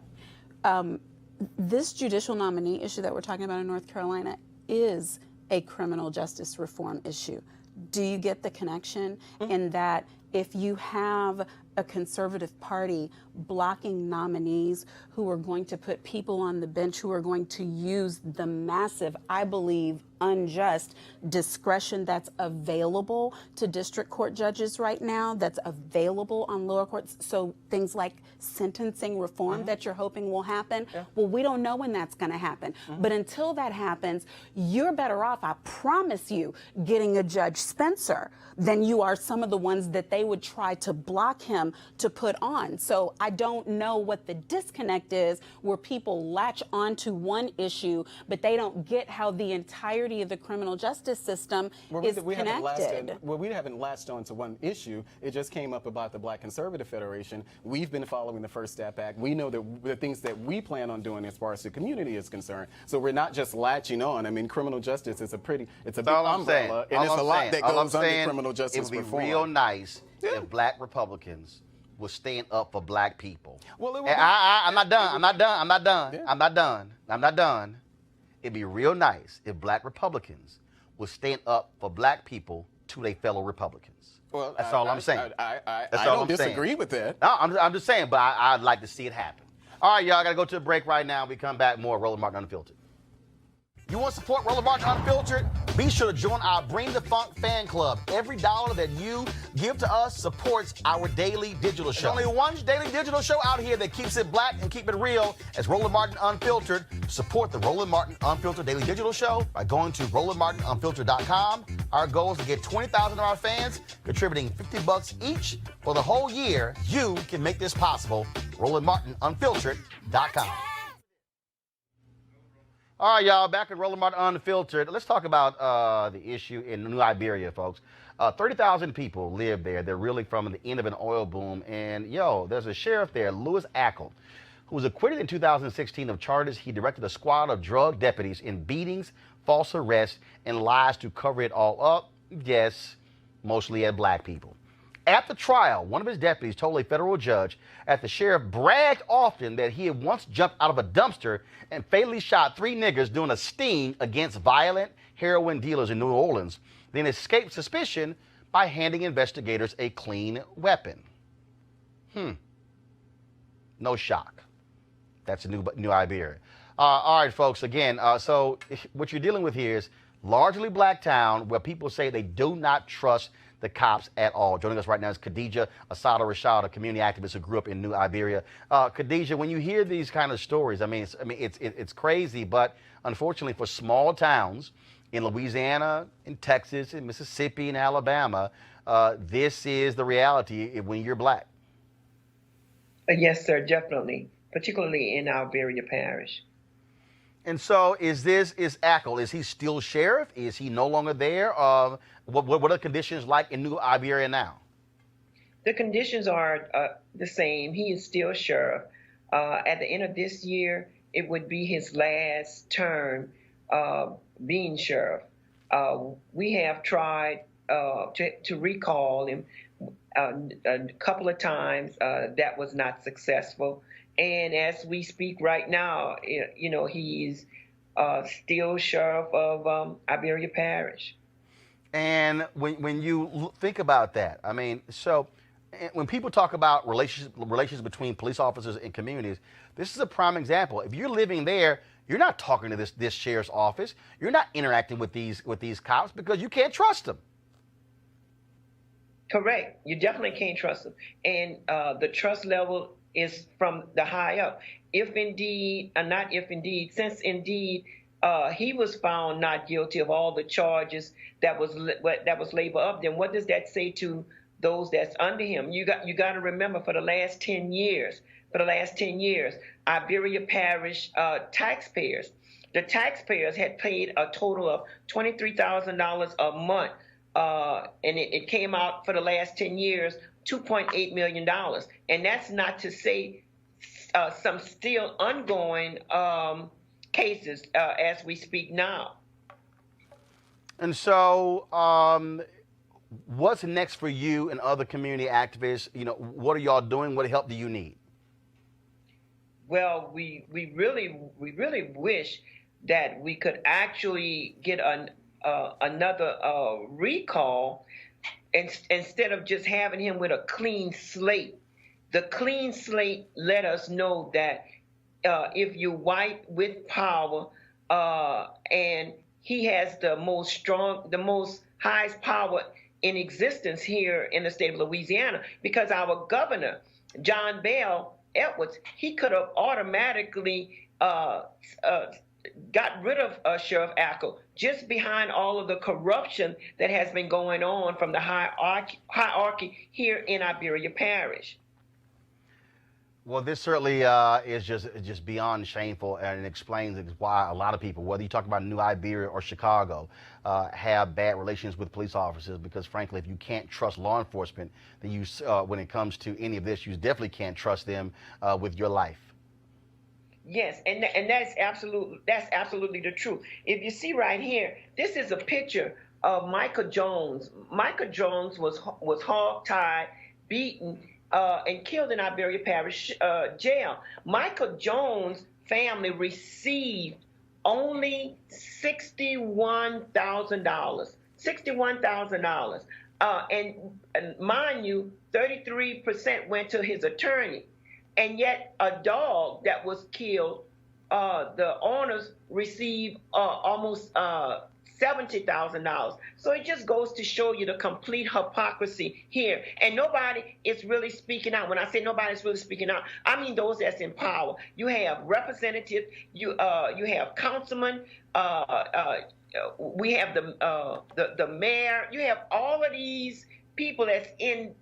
This judicial nominee issue that we're talking about in North Carolina is a criminal justice reform issue. Do you get the connection in that if you have a conservative party blocking nominees who are going to put people on the bench who are going to use the massive, I believe, unjust discretion that's available to district court judges right now, that's available on lower courts. So things like sentencing reform that you're hoping will happen. Well, we don't know when that's going to happen. But until that happens, you're better off, I promise you, getting a Judge Spencer than you are some of the ones that they would try to block him to put on. So I don't know what the disconnect is where people latch onto one issue, but they don't get how the entirety of the criminal justice system is connected. We haven't latched on to one issue. It just came up about the Black Conservative Federation. We've been following the First Step Act. We know that the things that we plan on doing as far as the community is concerned. So we're not just latching on. I mean, criminal justice is a big umbrella, and it's a lot that goes under criminal justice reform. It would be reform. real nice if Black Republicans was staying up for Black people. Well, I'm not done. It'd be real nice if Black Republicans was staying up for Black people to their fellow Republicans. Well, that's all I'm saying. I don't disagree with that. No, I'm just saying, but I'd like to see it happen. All right, y'all, I got to go to a break right now. We come back more Roland Martin Unfiltered. You want to support Roland Martin Unfiltered? Be sure to join our Bring the Funk fan club. Every dollar that you give to us supports our daily digital show. There's only one daily digital show out here that keeps it black and keep it real. It's Roland Martin Unfiltered. Support the Roland Martin Unfiltered daily digital show by going to RolandMartinUnfiltered.com. Our goal is to get 20,000 of our fans contributing $50 each for the whole year. You can make this possible. RolandMartinUnfiltered.com. All right, y'all, back at Roland Martin Unfiltered. Let's talk about the issue in New Iberia, folks. 30,000 people live there. They're really from the end of an oil boom. And, there's a sheriff there, Louis Ackle, who was acquitted in 2016 of charges. He directed a squad of drug deputies in beatings, false arrests, and lies to cover it all up. Yes, mostly at Black people. At the trial, one of his deputies told a federal judge that the sheriff bragged often that he had once jumped out of a dumpster and fatally shot 3 niggers doing a sting against violent heroin dealers in New Orleans, then escaped suspicion by handing investigators a clean weapon. No shock. That's a New Iberia. All right, folks, again, so what you're dealing with here is largely Black town where people say they do not trust the cops at all. Joining us right now is Khadija Asada Rashad, a community activist who grew up in New Iberia. Khadija, when you hear these kind of stories, it's crazy, but unfortunately for small towns in Louisiana, in Texas, in Mississippi, in Alabama, this is the reality when you're Black. Yes, sir, definitely, particularly in Iberia Parish. And so is Ackle, is he still sheriff? Is he no longer there? What are the conditions like in New Iberia now? The conditions are the same. He is still sheriff. At the end of this year, it would be his last term being sheriff. We have tried to recall him a couple of times. That was not successful. And as we speak right now, he's still sheriff of Iberia Parish. And when you think about that, so when people talk about relations between police officers and communities, this is a prime example. If you're living there, you're not talking to this sheriff's office. You're not interacting with these cops because you can't trust them. Correct. You definitely can't trust them. And the trust level is from the high up. Since indeed he was found not guilty of all the charges that was labeled up, then what does that say to those that's under him? You got to remember, for the last 10 years, Iberia Parish taxpayers had paid a total of $23,000 a month, and it came out for the last 10 years, $2.8 million. And that's not to say some still ongoing cases as we speak now. And so what's next for you and other community activists? What are y'all doing? What help do you need? Well, we really wish that we could actually get another recall instead of just having him with a clean slate. The clean slate let us know that if you're white with power and he has the most highest power in existence here in the state of Louisiana, because our governor, John Bell Edwards, he could have automatically got rid of Sheriff Ackle just behind all of the corruption that has been going on from the hierarchy here in Iberia Parish. Well, this certainly is just beyond shameful, and it explains why a lot of people, whether you talk about New Iberia or Chicago, have bad relations with police officers. Because frankly, if you can't trust law enforcement, then you, when it comes to any of this, you definitely can't trust them with your life. Yes, and that's absolutely the truth. If you see right here, this is a picture of Michael Jones. Michael Jones was hog-tied, beaten, and killed in Iberia Parish jail. Michael Jones' family received only $61,000. $61,000. And mind you, 33% went to his attorney. And yet a dog that was killed, the owners received almost $70,000. So it just goes to show you the complete hypocrisy here. And nobody is really speaking out. When I say nobody's really speaking out, I mean those that's in power. You have representatives, you have councilmen, we have the mayor. You have all of these people that's in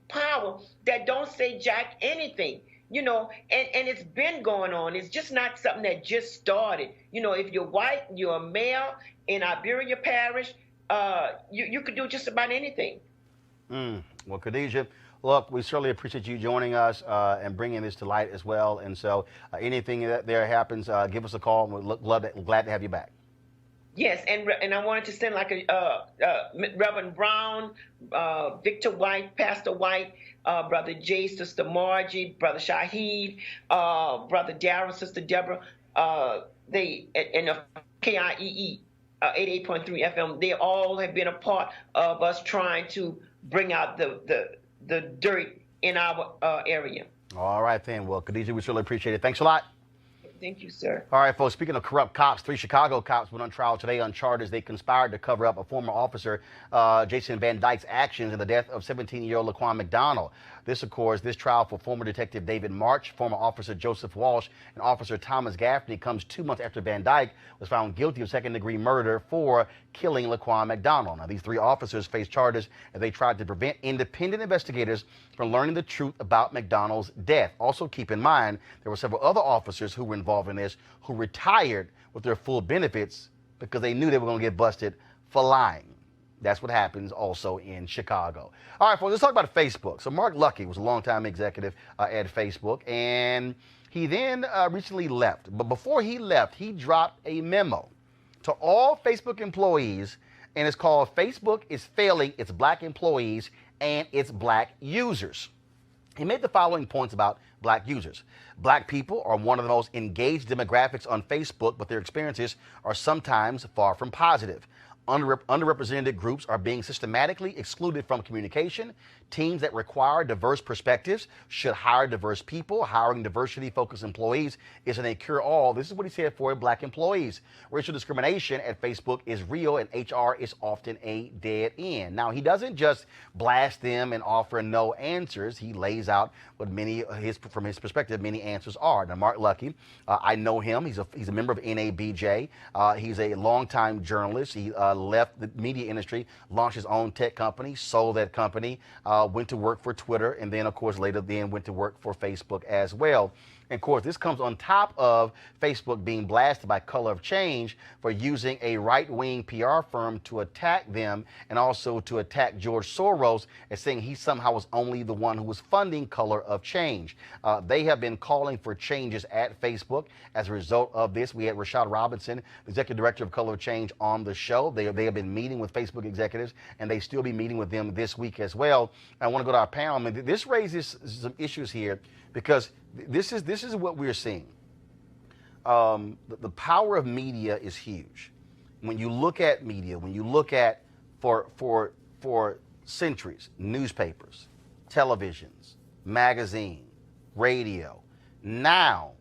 power that don't say jack anything, and it's been going on. It's just not something that just started. If you're white, you're a male in Iberia Parish, you could do just about anything. Well, Khadijah, look, we certainly appreciate you joining us and bringing this to light as well. And so anything that there happens, give us a call, and we're glad to have you back. Yes, and I wanted to send like Reverend Brown, Victor White, Pastor White, Brother Jay, Sister Margie, Brother Shaheed, Brother Darrell, Sister Deborah, they and KIEE 88.3 FM. They all have been a part of us trying to bring out the dirt in our area. All right, then. Well, Khadijah, we certainly appreciate it. Thanks a lot. Thank you, sir. All right, folks, speaking of corrupt cops, 3 Chicago cops went on trial today on charges they conspired to cover up a former officer, Jason Van Dyke's actions in the death of 17-year-old Laquan McDonald. This trial for former Detective David March, former Officer Joseph Walsh, and Officer Thomas Gaffney comes 2 months after Van Dyke was found guilty of second-degree murder for killing Laquan McDonald. Now, these 3 officers face charges as they tried to prevent independent investigators from learning the truth about McDonald's death. Also, keep in mind, there were several other officers who were involved in this who retired with their full benefits because they knew they were going to get busted for lying. That's what happens also in Chicago. All right, folks, let's talk about Facebook. So Mark Lucky was a longtime executive at Facebook, and he then recently left. But before he left, he dropped a memo to all Facebook employees, and it's called Facebook is Failing Its Black Employees and Its Black Users. He made the following points about black users. Black people are one of the most engaged demographics on Facebook, but their experiences are sometimes far from positive. Underrepresented groups are being systematically excluded from communication. Teams that require diverse perspectives should hire diverse people. Hiring diversity-focused employees isn't a cure-all. This is what he said for black employees. Racial discrimination at Facebook is real, and HR is often a dead end. Now, he doesn't just blast them and offer no answers. He lays out what from his perspective, many answers are. Now, Mark Lucky, I know him. He's a member of NABJ. He's a longtime journalist. He left the media industry, launched his own tech company, sold that company, went to work for Twitter, and then, of course, later went to work for Facebook as well. And, of course, this comes on top of Facebook being blasted by Color of Change for using a right-wing PR firm to attack them and also to attack George Soros as saying he somehow was only the one who was funding Color of Change. They have been calling for changes at Facebook. As a result of this, we had Rashad Robinson, the executive director of Color of Change, on the show. They have been meeting with Facebook executives, and they still be meeting with them this week as well. I want to go to our panel. I mean, this raises some issues here because this is what we're seeing. The power of media is huge. When you look at media, when you look at for centuries, newspapers, televisions, magazine, radio, now,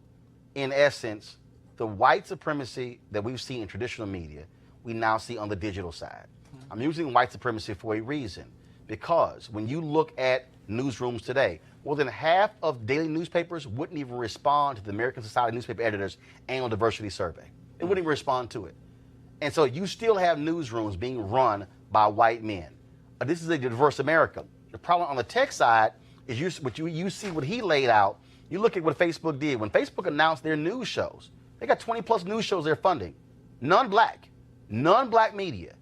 in essence, the white supremacy that we've seen in traditional media, we now see on the digital side. I'm using white supremacy for a reason, because when you look at newsrooms today, more than half of daily newspapers wouldn't even respond to the American Society of Newspaper Editors annual diversity survey. They wouldn't even respond to it. And so you still have newsrooms being run by white men. This is a diverse America. The problem on the tech side is you see what he laid out. You look at what Facebook did. When Facebook announced their news shows, they got 20 plus news shows they're funding. None black media.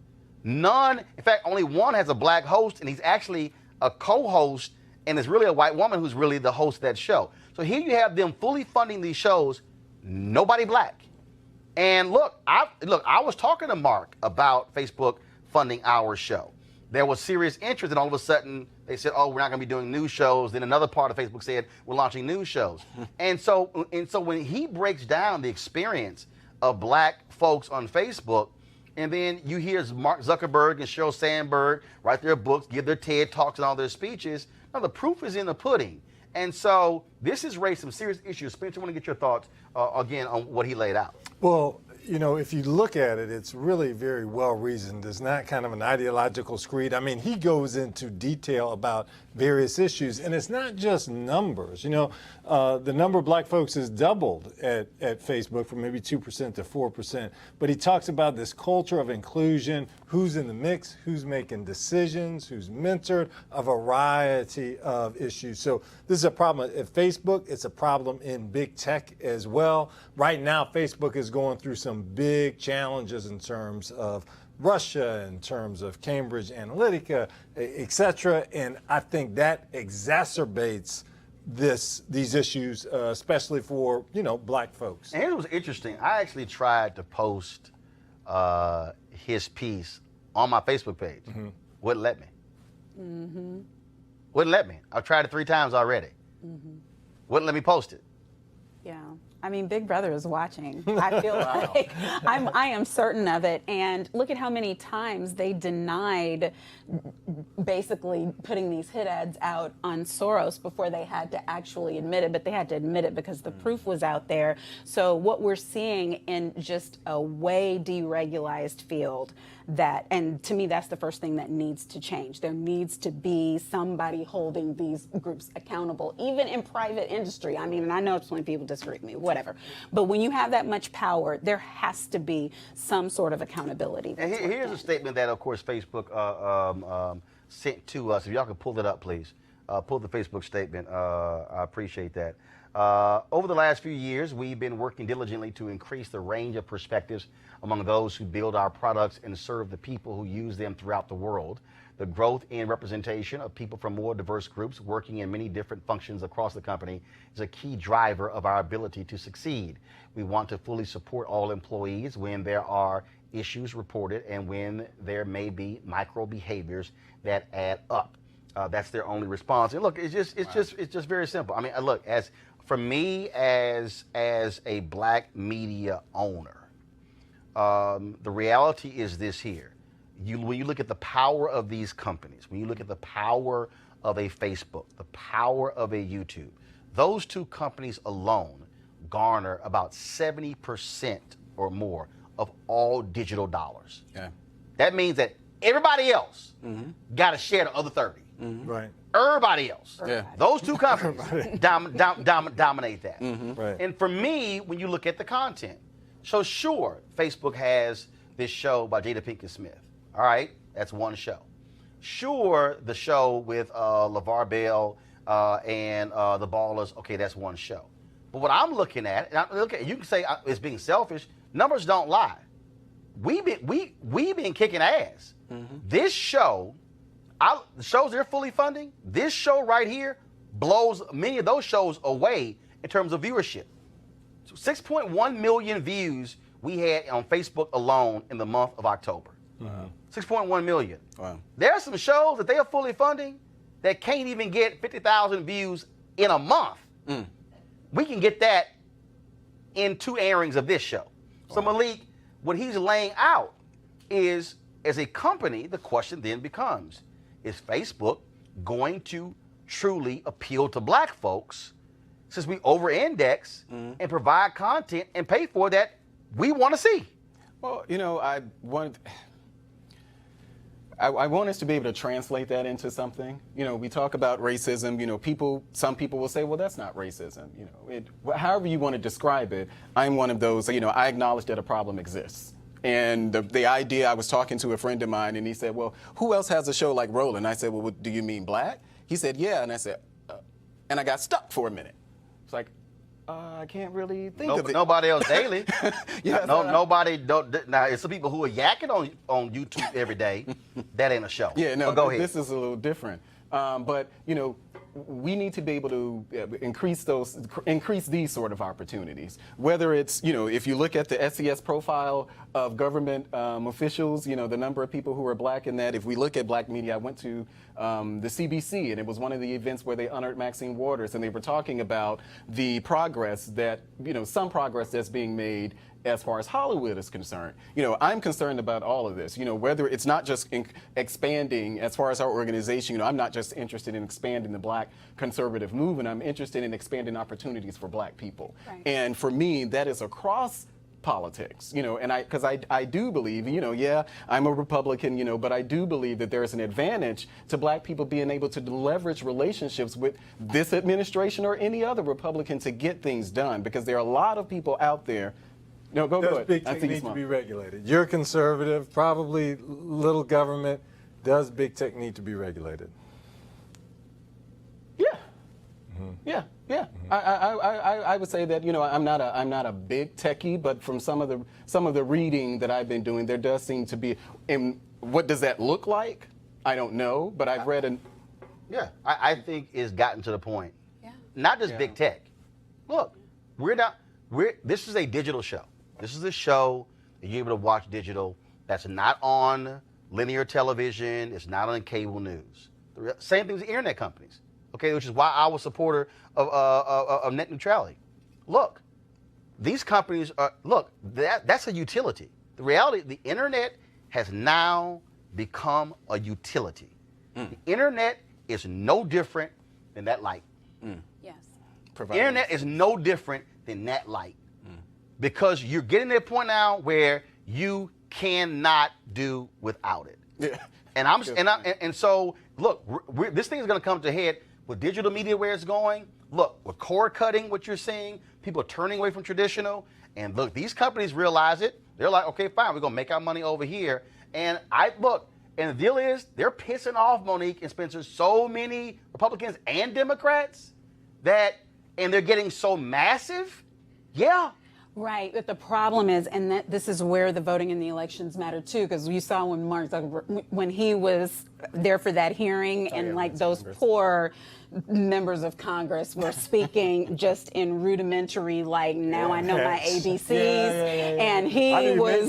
None, in fact, only one has a black host, and he's actually a co-host, and it's really a white woman who's really the host of that show. So here you have them fully funding these shows, nobody black. And look, I was talking to Mark about Facebook funding our show. There was serious interest, and all of a sudden they said, "Oh, we're not going to be doing news shows." Then another part of Facebook said, "We're launching news shows." and so when he breaks down the experience of black folks on Facebook, and then you hear Mark Zuckerberg and Sheryl Sandberg write their books, give their TED Talks and all their speeches, now the proof is in the pudding. And so this has raised some serious issues. Spencer, I want to get your thoughts again on what he laid out. Well, you know, if you look at it, it's really very well reasoned. It's not kind of an ideological screed. I mean, he goes into detail about various issues, and it's not just numbers. You know, the number of black folks has doubled at Facebook from maybe 2% to 4%. But he talks about this culture of inclusion, who's in the mix, who's making decisions, who's mentored, a variety of issues. So this is a problem at Facebook. It's a problem in big tech as well. Right now, Facebook is going through some big challenges in terms of Russia, in terms of Cambridge Analytica, et cetera. And I think that exacerbates these issues, especially for, you know, black folks. And it was interesting. I actually tried to post his piece on my Facebook page. Mm-hmm. Wouldn't let me. Mm-hmm. Wouldn't let me. I've tried it 3 times already. Mm-hmm. Wouldn't let me post it. Yeah. I mean, Big Brother is watching. I feel like I am certain of it. And look at how many times they denied basically putting these hit ads out on Soros before they had to actually admit it. But they had to admit it because the proof was out there. So what we're seeing in just a way deregularized field, that, and to me, that's the first thing that needs to change. There needs to be somebody holding these groups accountable, even in private industry. I mean, and I know plenty of people disagree with me, whatever. But when you have that much power, there has to be some sort of accountability. And here's a statement that, of course, Facebook sent to us. If y'all could pull it up, please. Pull the Facebook statement. I appreciate that. Over the last few years, we've been working diligently to increase the range of perspectives among those who build our products and serve the people who use them throughout the world. The growth and representation of people from more diverse groups working in many different functions across the company is a key driver of our ability to succeed. We want to fully support all employees when there are issues reported and when there may be micro behaviors that add up. That's their only response. And look, it's just very simple. I mean, look, for me as a black media owner, the reality is this here. When you look at the power of these companies, when you look at the power of a Facebook, the power of a YouTube, those 2 companies alone garner about 70% or more of all digital dollars. Yeah. That means that everybody else got a share of the other 30. Mm-hmm. Right. Everybody else. Yeah. Those 2 companies dominate that. Mm-hmm. Right. And for me, when you look at the content, so sure, Facebook has this show by Jada Pinkett Smith. All right, that's one show. Sure, the show with LeVar Bell and the Ballers, okay, that's one show. But what I'm looking at, and you can say it's being selfish, numbers don't lie. We've been kicking ass. Mm-hmm. This show, the shows they're fully funding, this show right here blows many of those shows away in terms of viewership. So 6.1 million views we had on Facebook alone in the month of October. Wow. 6.1 million. Wow. There are some shows that they are fully funding that can't even get 50,000 views in a month. Mm. We can get that in 2 airings of this show. Wow. So Malik, what he's laying out is, as a company, the question then becomes, is Facebook going to truly appeal to black folks since we over-index and provide content and pay for that we want to see? Well, you know, I want us to be able to translate that into something. You know, we talk about racism. You know, some people will say, well, that's not racism. You know, however you want to describe it, I'm one of those, you know, I acknowledge that a problem exists. And the idea, I was talking to a friend of mine, and he said, well, who else has a show like Roland? I said, well, do you mean black? He said, yeah. And I said, and I got stuck for a minute. It's like, I can't really think of it. Nobody else daily. Yes, nobody. Now, it's some people who are yakking on YouTube every day. That ain't a show. Yeah, no, but go ahead. This is a little different. But, you know, we need to be able to increase these sort of opportunities. Whether it's, you know, if you look at the SES profile of government officials, you know, the number of people who are black in that. If we look at black media, I went to the CBC, and it was one of the events where they honored Maxine Waters, and they were talking about the progress that, you know, some progress that's being made as far as Hollywood is concerned. You know, I'm concerned about all of this, you know, whether it's not just expanding as far as our organization. You know, I'm not just interested in expanding the black conservative movement. I'm interested in expanding opportunities for black people. Right. And for me, that is across politics, you know, and because I do believe, you know, yeah, I'm a Republican, you know, but I do believe that there is an advantage to black people being able to leverage relationships with this administration or any other Republican to get things done, because there are a lot of people out there. No, go Does ahead. big I tech think need it's to fine. be regulated? You're conservative, probably little government. Does big tech need to be regulated? Yeah. Yeah, yeah. I would say that, you know, I'm not a big techie, but from some of the reading that I've been doing, there does seem to be. And what does that look like? I don't know, but I've read an. Yeah, I think it's gotten to the point. Yeah. Not just big tech. Look, this is a digital show. This is a show that you're able to watch digital that's not on linear television. It's not on cable news. The same thing with the internet companies, okay, which is why I was a supporter of net neutrality. Look, these companies that's a utility. The reality, the internet has now become a utility. The internet is no different than that light. Yes. Internet is no different than that light, because you're getting to a point now where you cannot do without it. Yeah. And so look, this thing is going to come to a head with digital media where it's going. Look, with cord cutting, what you're seeing, people are turning away from traditional. And look, these companies realize it. They're like, okay, fine, we're going to make our money over here. And and the deal is, they're pissing off, Monique and Spencer, so many Republicans and Democrats and they're getting so massive. Yeah. Right, but the problem is, and that this is where the voting in the elections matter too, because you saw when Mark Zuckerberg, when he was there for that hearing, and like those poor members of Congress were speaking just in rudimentary, like, now I know my ABCs, and he was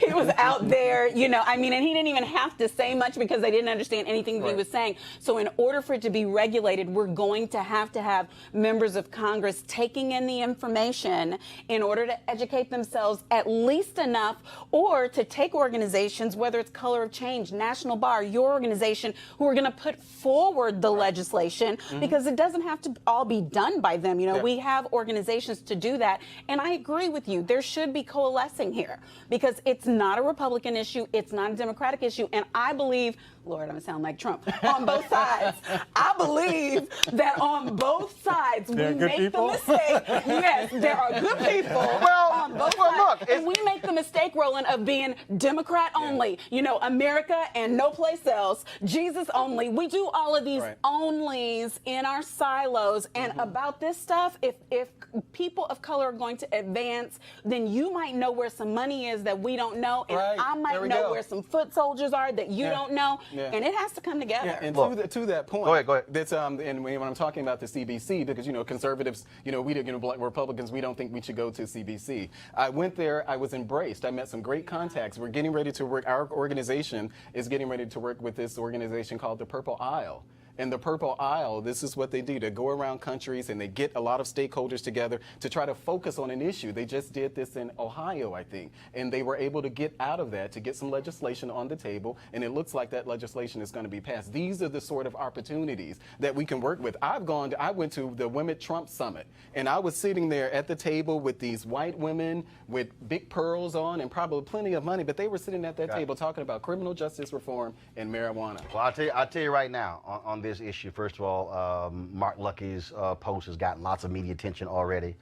he was out there, you know, I mean, and he didn't even have to say much because they didn't understand anything that he was saying. So in order for it to be regulated, we're going to have members of Congress taking in the information in order to educate themselves at least enough, or to take organizations, whether it's Color of Change, National Bar, your organization, who are going to put forward the legislation, because it doesn't have to all be done by them. You know, we have organizations to do that. And I agree with you. There should be coalescing here, because it's not a Republican issue. It's not a Democratic issue. And I believe, Lord, I'm going to sound like Trump, on both sides. I believe that on both sides, we make the mistake. Yes, there are good people on both sides. Look, and we make the mistake, Roland, of being Democrat only. You know, America and no place else. Jesus only. We do all of these onlys in our silos. And about this stuff, if people of color are going to advance, then you might know where some money is that we don't know, and I might know where some foot soldiers are that you don't know, and it has to come together. Yeah, and to that point, go ahead. That's and when I'm talking about the CBC, because, you know, conservatives, you know, black Republicans, we don't think we should go to CBC. I went there, I was embraced, I met some great contacts. We're getting ready to work. Our organization is getting ready to work with this organization called the Purple Isle. And the Purple Aisle, this is what they do. They go around countries and they get a lot of stakeholders together to try to focus on an issue. They just did this in Ohio, I think, and they were able to get out of that, to get some legislation on the table, and it looks like that legislation is going to be passed. These are the sort of opportunities that we can work with. I went to the Women Trump Summit, and I was sitting there at the table with these white women with big pearls on and probably plenty of money, but they were sitting at that table talking about criminal justice reform and marijuana. Well, I'll tell you right now on this issue. First of all, Mark Lucky's post has gotten lots of media attention already,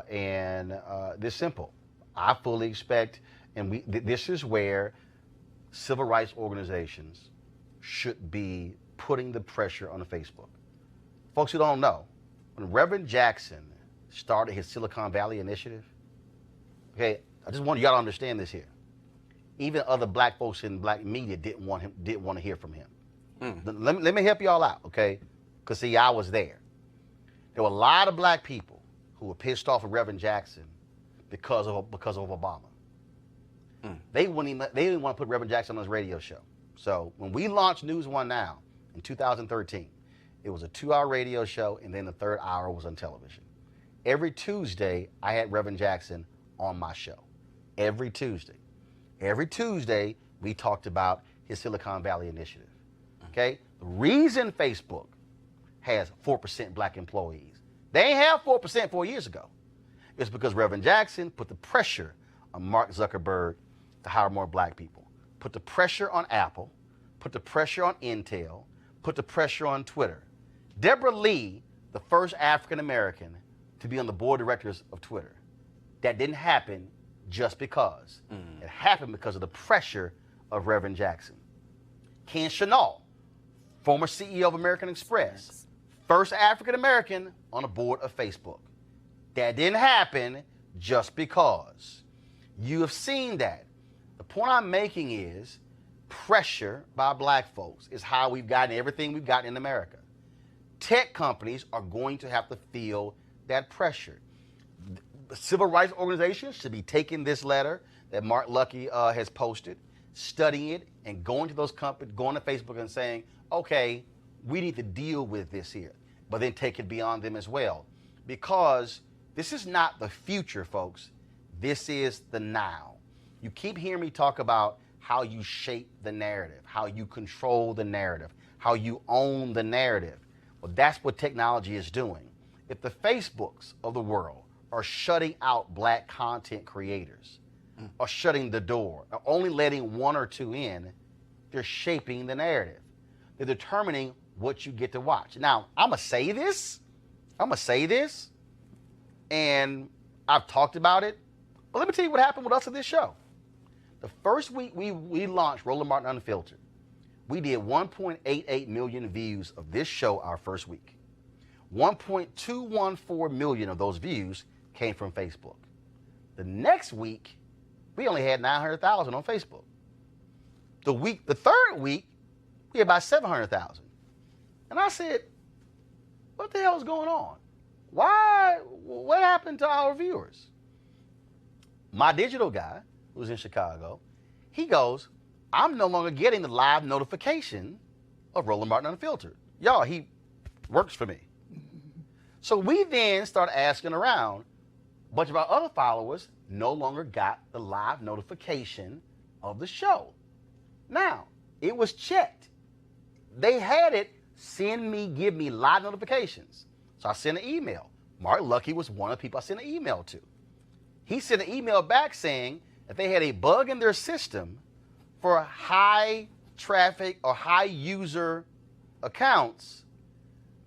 and this simple. I fully expect, and this is where civil rights organizations should be putting the pressure on Facebook. Folks who don't know, when Reverend Jackson started his Silicon Valley initiative, okay, I just want y'all to understand this here. Even other black folks in black media didn't want to hear from him. Let me help y'all out, okay? Because, see, I was there. There were a lot of black people who were pissed off at Reverend Jackson because of Obama. They didn't want to put Reverend Jackson on his radio show. So when we launched News One Now in 2013, it was a 2-hour radio show, and then the third hour was on television. Every Tuesday, I had Reverend Jackson on my show. Every Tuesday. Every Tuesday, we talked about his Silicon Valley initiative. Okay? The reason Facebook has 4% black employees, they ain't have 4% 4 years ago, is because Reverend Jackson put the pressure on Mark Zuckerberg to hire more black people, put the pressure on Apple, put the pressure on Intel, put the pressure on Twitter. Deborah Lee, the first African American to be on the board of directors of Twitter. That didn't happen just because. It happened because of the pressure of Reverend Jackson. Ken Chenault, former CEO of American Express, first African American on the board of Facebook. That didn't happen just because. You have seen that. The point I'm making is pressure by black folks is how we've gotten everything we've gotten in America. Tech companies are going to have to feel that pressure. The civil rights organizations should be taking this letter that Mark Lucky has posted, studying it, and going to those companies, going to Facebook and saying, okay, we need to deal with this here, but then take it beyond them as well. Because this is not the future, folks. This is the now. You keep hearing me talk about how you shape the narrative, how you control the narrative, how you own the narrative. Well, that's what technology is doing. If the Facebooks of the world are shutting out black content creators, or shutting the door, or only letting one or two in, they're shaping the narrative. They're determining what you get to watch. Now, I'm going to say this, and I've talked about it, but let me tell you what happened with us at this show. The first week we launched Roland Martin Unfiltered, we did 1.88 million views of this show our first week. 1.214 million of those views came from Facebook. The next week, we only had 900,000 on Facebook. The third week, we had about 700,000. And I said, what the hell is going on? What happened to our viewers? My digital guy, who's in Chicago, he goes, I'm no longer getting the live notification of Roland Martin Unfiltered. Y'all, he works for me. So we then started asking around. A bunch of our other followers no longer got the live notification of the show. Now, it was checked. They had it give me live notifications. So I sent an email. Mark Lucky was one of the people I sent an email to. He sent an email back saying that they had a bug in their system for high traffic or high user accounts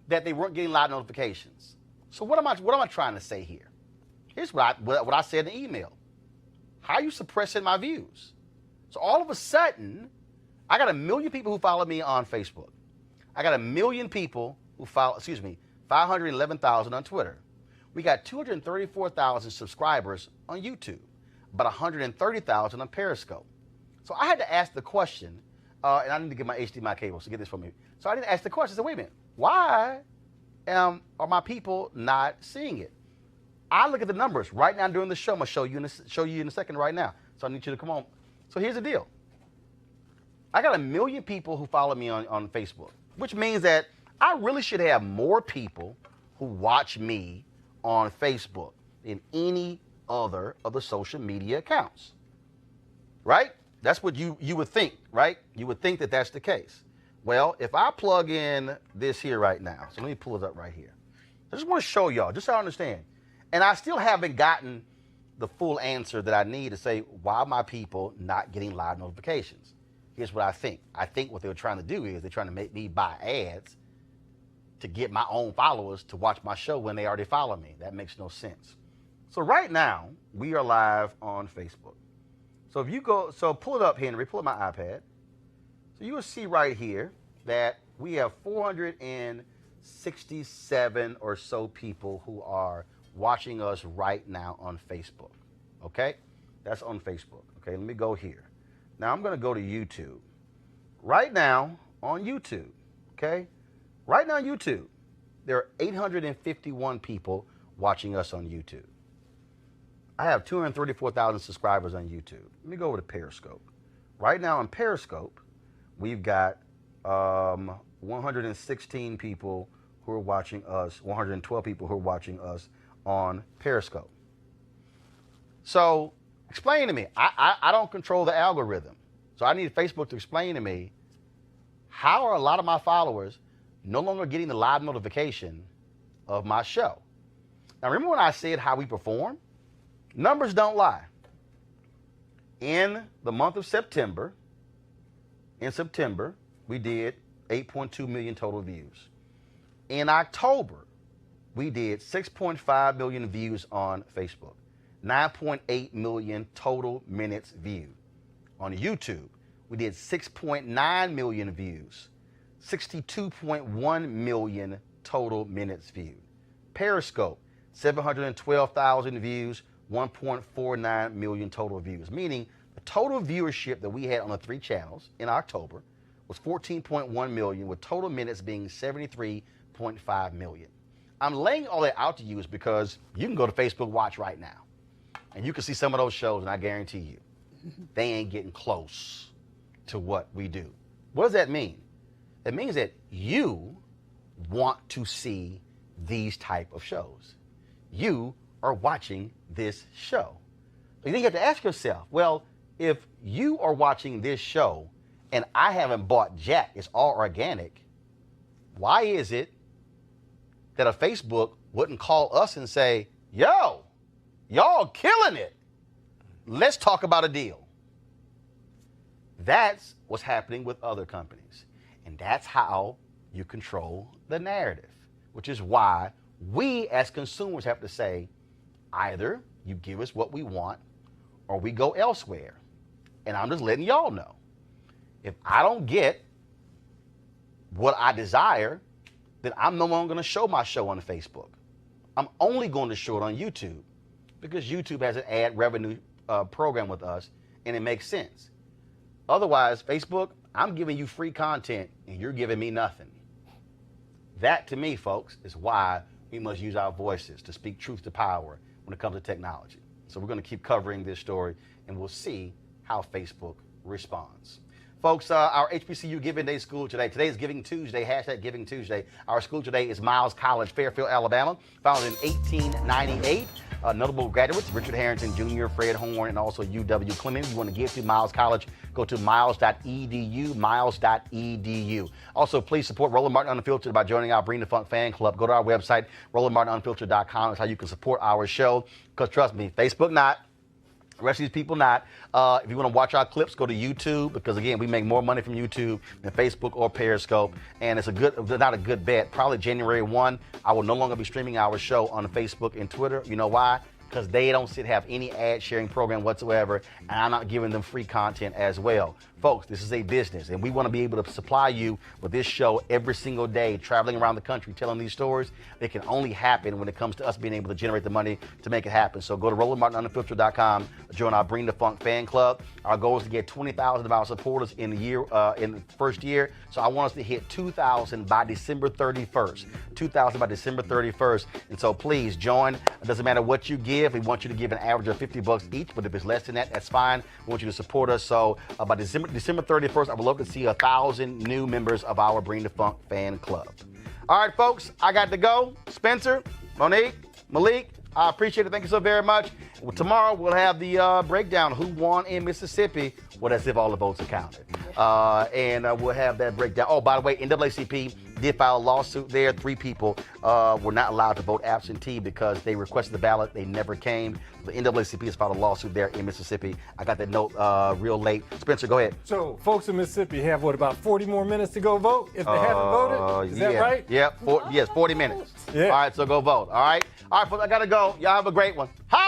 that they weren't getting live notifications. So what am I trying to say here? Here's what I said in the email. How are you suppressing my views? So all of a sudden, I got 1 million people who follow me on Facebook. I got 1 million people who 511,000 on Twitter. We got 234,000 subscribers on YouTube, about 130,000 on Periscope. So I had to ask the question, and I need to get my HDMI cable, so get this for me. So I didn't ask the question. I said, wait a minute, why are my people not seeing it? I look at the numbers right now during the show. I'm going to show you in a second right now. So I need you to come on. So here's the deal. I got 1 million people who follow me on Facebook. which means that I really should have more people who watch me on Facebook than any other of the social media accounts, right? That's what you would think, right? You would think that that's the case. Well, if I plug in this here right now, so let me pull it up right here. I just want to show y'all, just so I understand. And I still haven't gotten the full answer that I need to say, why are my people not getting live notifications? Here's what I think. I think what they were trying to do is they're trying to make me buy ads to get my own followers to watch my show when they already follow me. That makes no sense. So right now, we are live on Facebook. So if you go, so pull it up, Henry, pull up my iPad. So you will see right here that we have 467 or so people who are watching us right now on Facebook, okay? That's on Facebook, okay? Let me go here. Now I'm gonna go to YouTube. Right now on YouTube, okay? Right now on YouTube, there are 851 people watching us on YouTube. I have 234,000 subscribers on YouTube. Let me go over to Periscope. Right now on Periscope, we've got 116 people who are watching us, 112 people who are watching us on Periscope. So explain to me, I don't control the algorithm. So I need Facebook to explain to me, how are a lot of my followers no longer getting the live notification of my show? Now remember when I said how we perform? Numbers don't lie. In the month of September, we did 8.2 million total views. In October, we did 6.5 million views on Facebook, 9.8 million total minutes viewed. On YouTube, we did 6.9 million views, 62.1 million total minutes viewed. Periscope, 712,000 views, 1.49 million total views, meaning the total viewership that we had on the 3 channels in October was 14.1 million, with total minutes being 73.5 million. I'm laying all that out to you is because you can go to Facebook Watch right now, and you can see some of those shows, and I guarantee you, they ain't getting close to what we do. What does that mean? It means that you want to see these type of shows. You are watching this show. So you have to ask yourself, well, if you are watching this show and I haven't bought jack, it's all organic, why is it that a Facebook wouldn't call us and say, yo, y'all killing it, let's talk about a deal? That's what's happening with other companies. And that's how you control the narrative, which is why we as consumers have to say, either you give us what we want or we go elsewhere. And I'm just letting y'all know, if I don't get what I desire, then I'm no longer going to show my show on Facebook. I'm only going to show it on YouTube because YouTube has an ad revenue program with us, and it makes sense. Otherwise, Facebook, I'm giving you free content and you're giving me nothing. That, to me, folks, is why we must use our voices to speak truth to power when it comes to technology. So we're going to keep covering this story, and we'll see how Facebook responds. Folks, our HBCU Giving Day School today. Today is Giving Tuesday, hashtag Giving Tuesday. Our school today is Miles College, Fairfield, Alabama, founded in 1898. Notable graduates, Richard Harrington Jr., Fred Horn, and also UW Clemens. You want to give to Miles College, go to miles.edu, miles.edu. Also, please support Roland Martin Unfiltered by joining our Bring the Funk fan club. Go to our website, RolandMartinUnfiltered.com. That's how you can support our show. Because trust me, Facebook not. The rest of these people not. If you want to watch our clips, go to YouTube, because again, we make more money from YouTube than Facebook or Periscope, and it's not a good bet. Probably January 1, I will no longer be streaming our show on Facebook and Twitter. You know why? Because they don't have any ad sharing program whatsoever, and I'm not giving them free content as well. Folks, this is a business, and we want to be able to supply you with this show every single day, traveling around the country, telling these stories. It can only happen when it comes to us being able to generate the money to make it happen. So go to RolandMartinUnfiltered.com, join our Bring the Funk fan club. Our goal is to get 20,000 of our supporters in the first year. So I want us to hit 2,000 by December 31st. 2,000 by December 31st. And so please join. It doesn't matter what you give. We want you to give an average of $50 each, but if it's less than that, that's fine. We want you to support us. So by December December 31st, I would love to see 1,000 new members of our Bring the Funk fan club. All right, folks, I got to go. Spencer, Monique, Malik, I appreciate it. Thank you so very much. Well, tomorrow we'll have the breakdown who won in Mississippi. Well, that's if all the votes are counted. And we'll have that breakdown. Oh, by the way, NAACP did file a lawsuit there. 3 people were not allowed to vote absentee because they requested the ballot. They never came. The NAACP has filed a lawsuit there in Mississippi. I got that note real late. Spencer, go ahead. So folks in Mississippi have, what, about 40 more minutes to go vote if they haven't voted? Is that right? Yep. Yes, 40 minutes. Yeah. All right, so go vote. All right. All right, folks, I got to go. Y'all have a great one. Hi!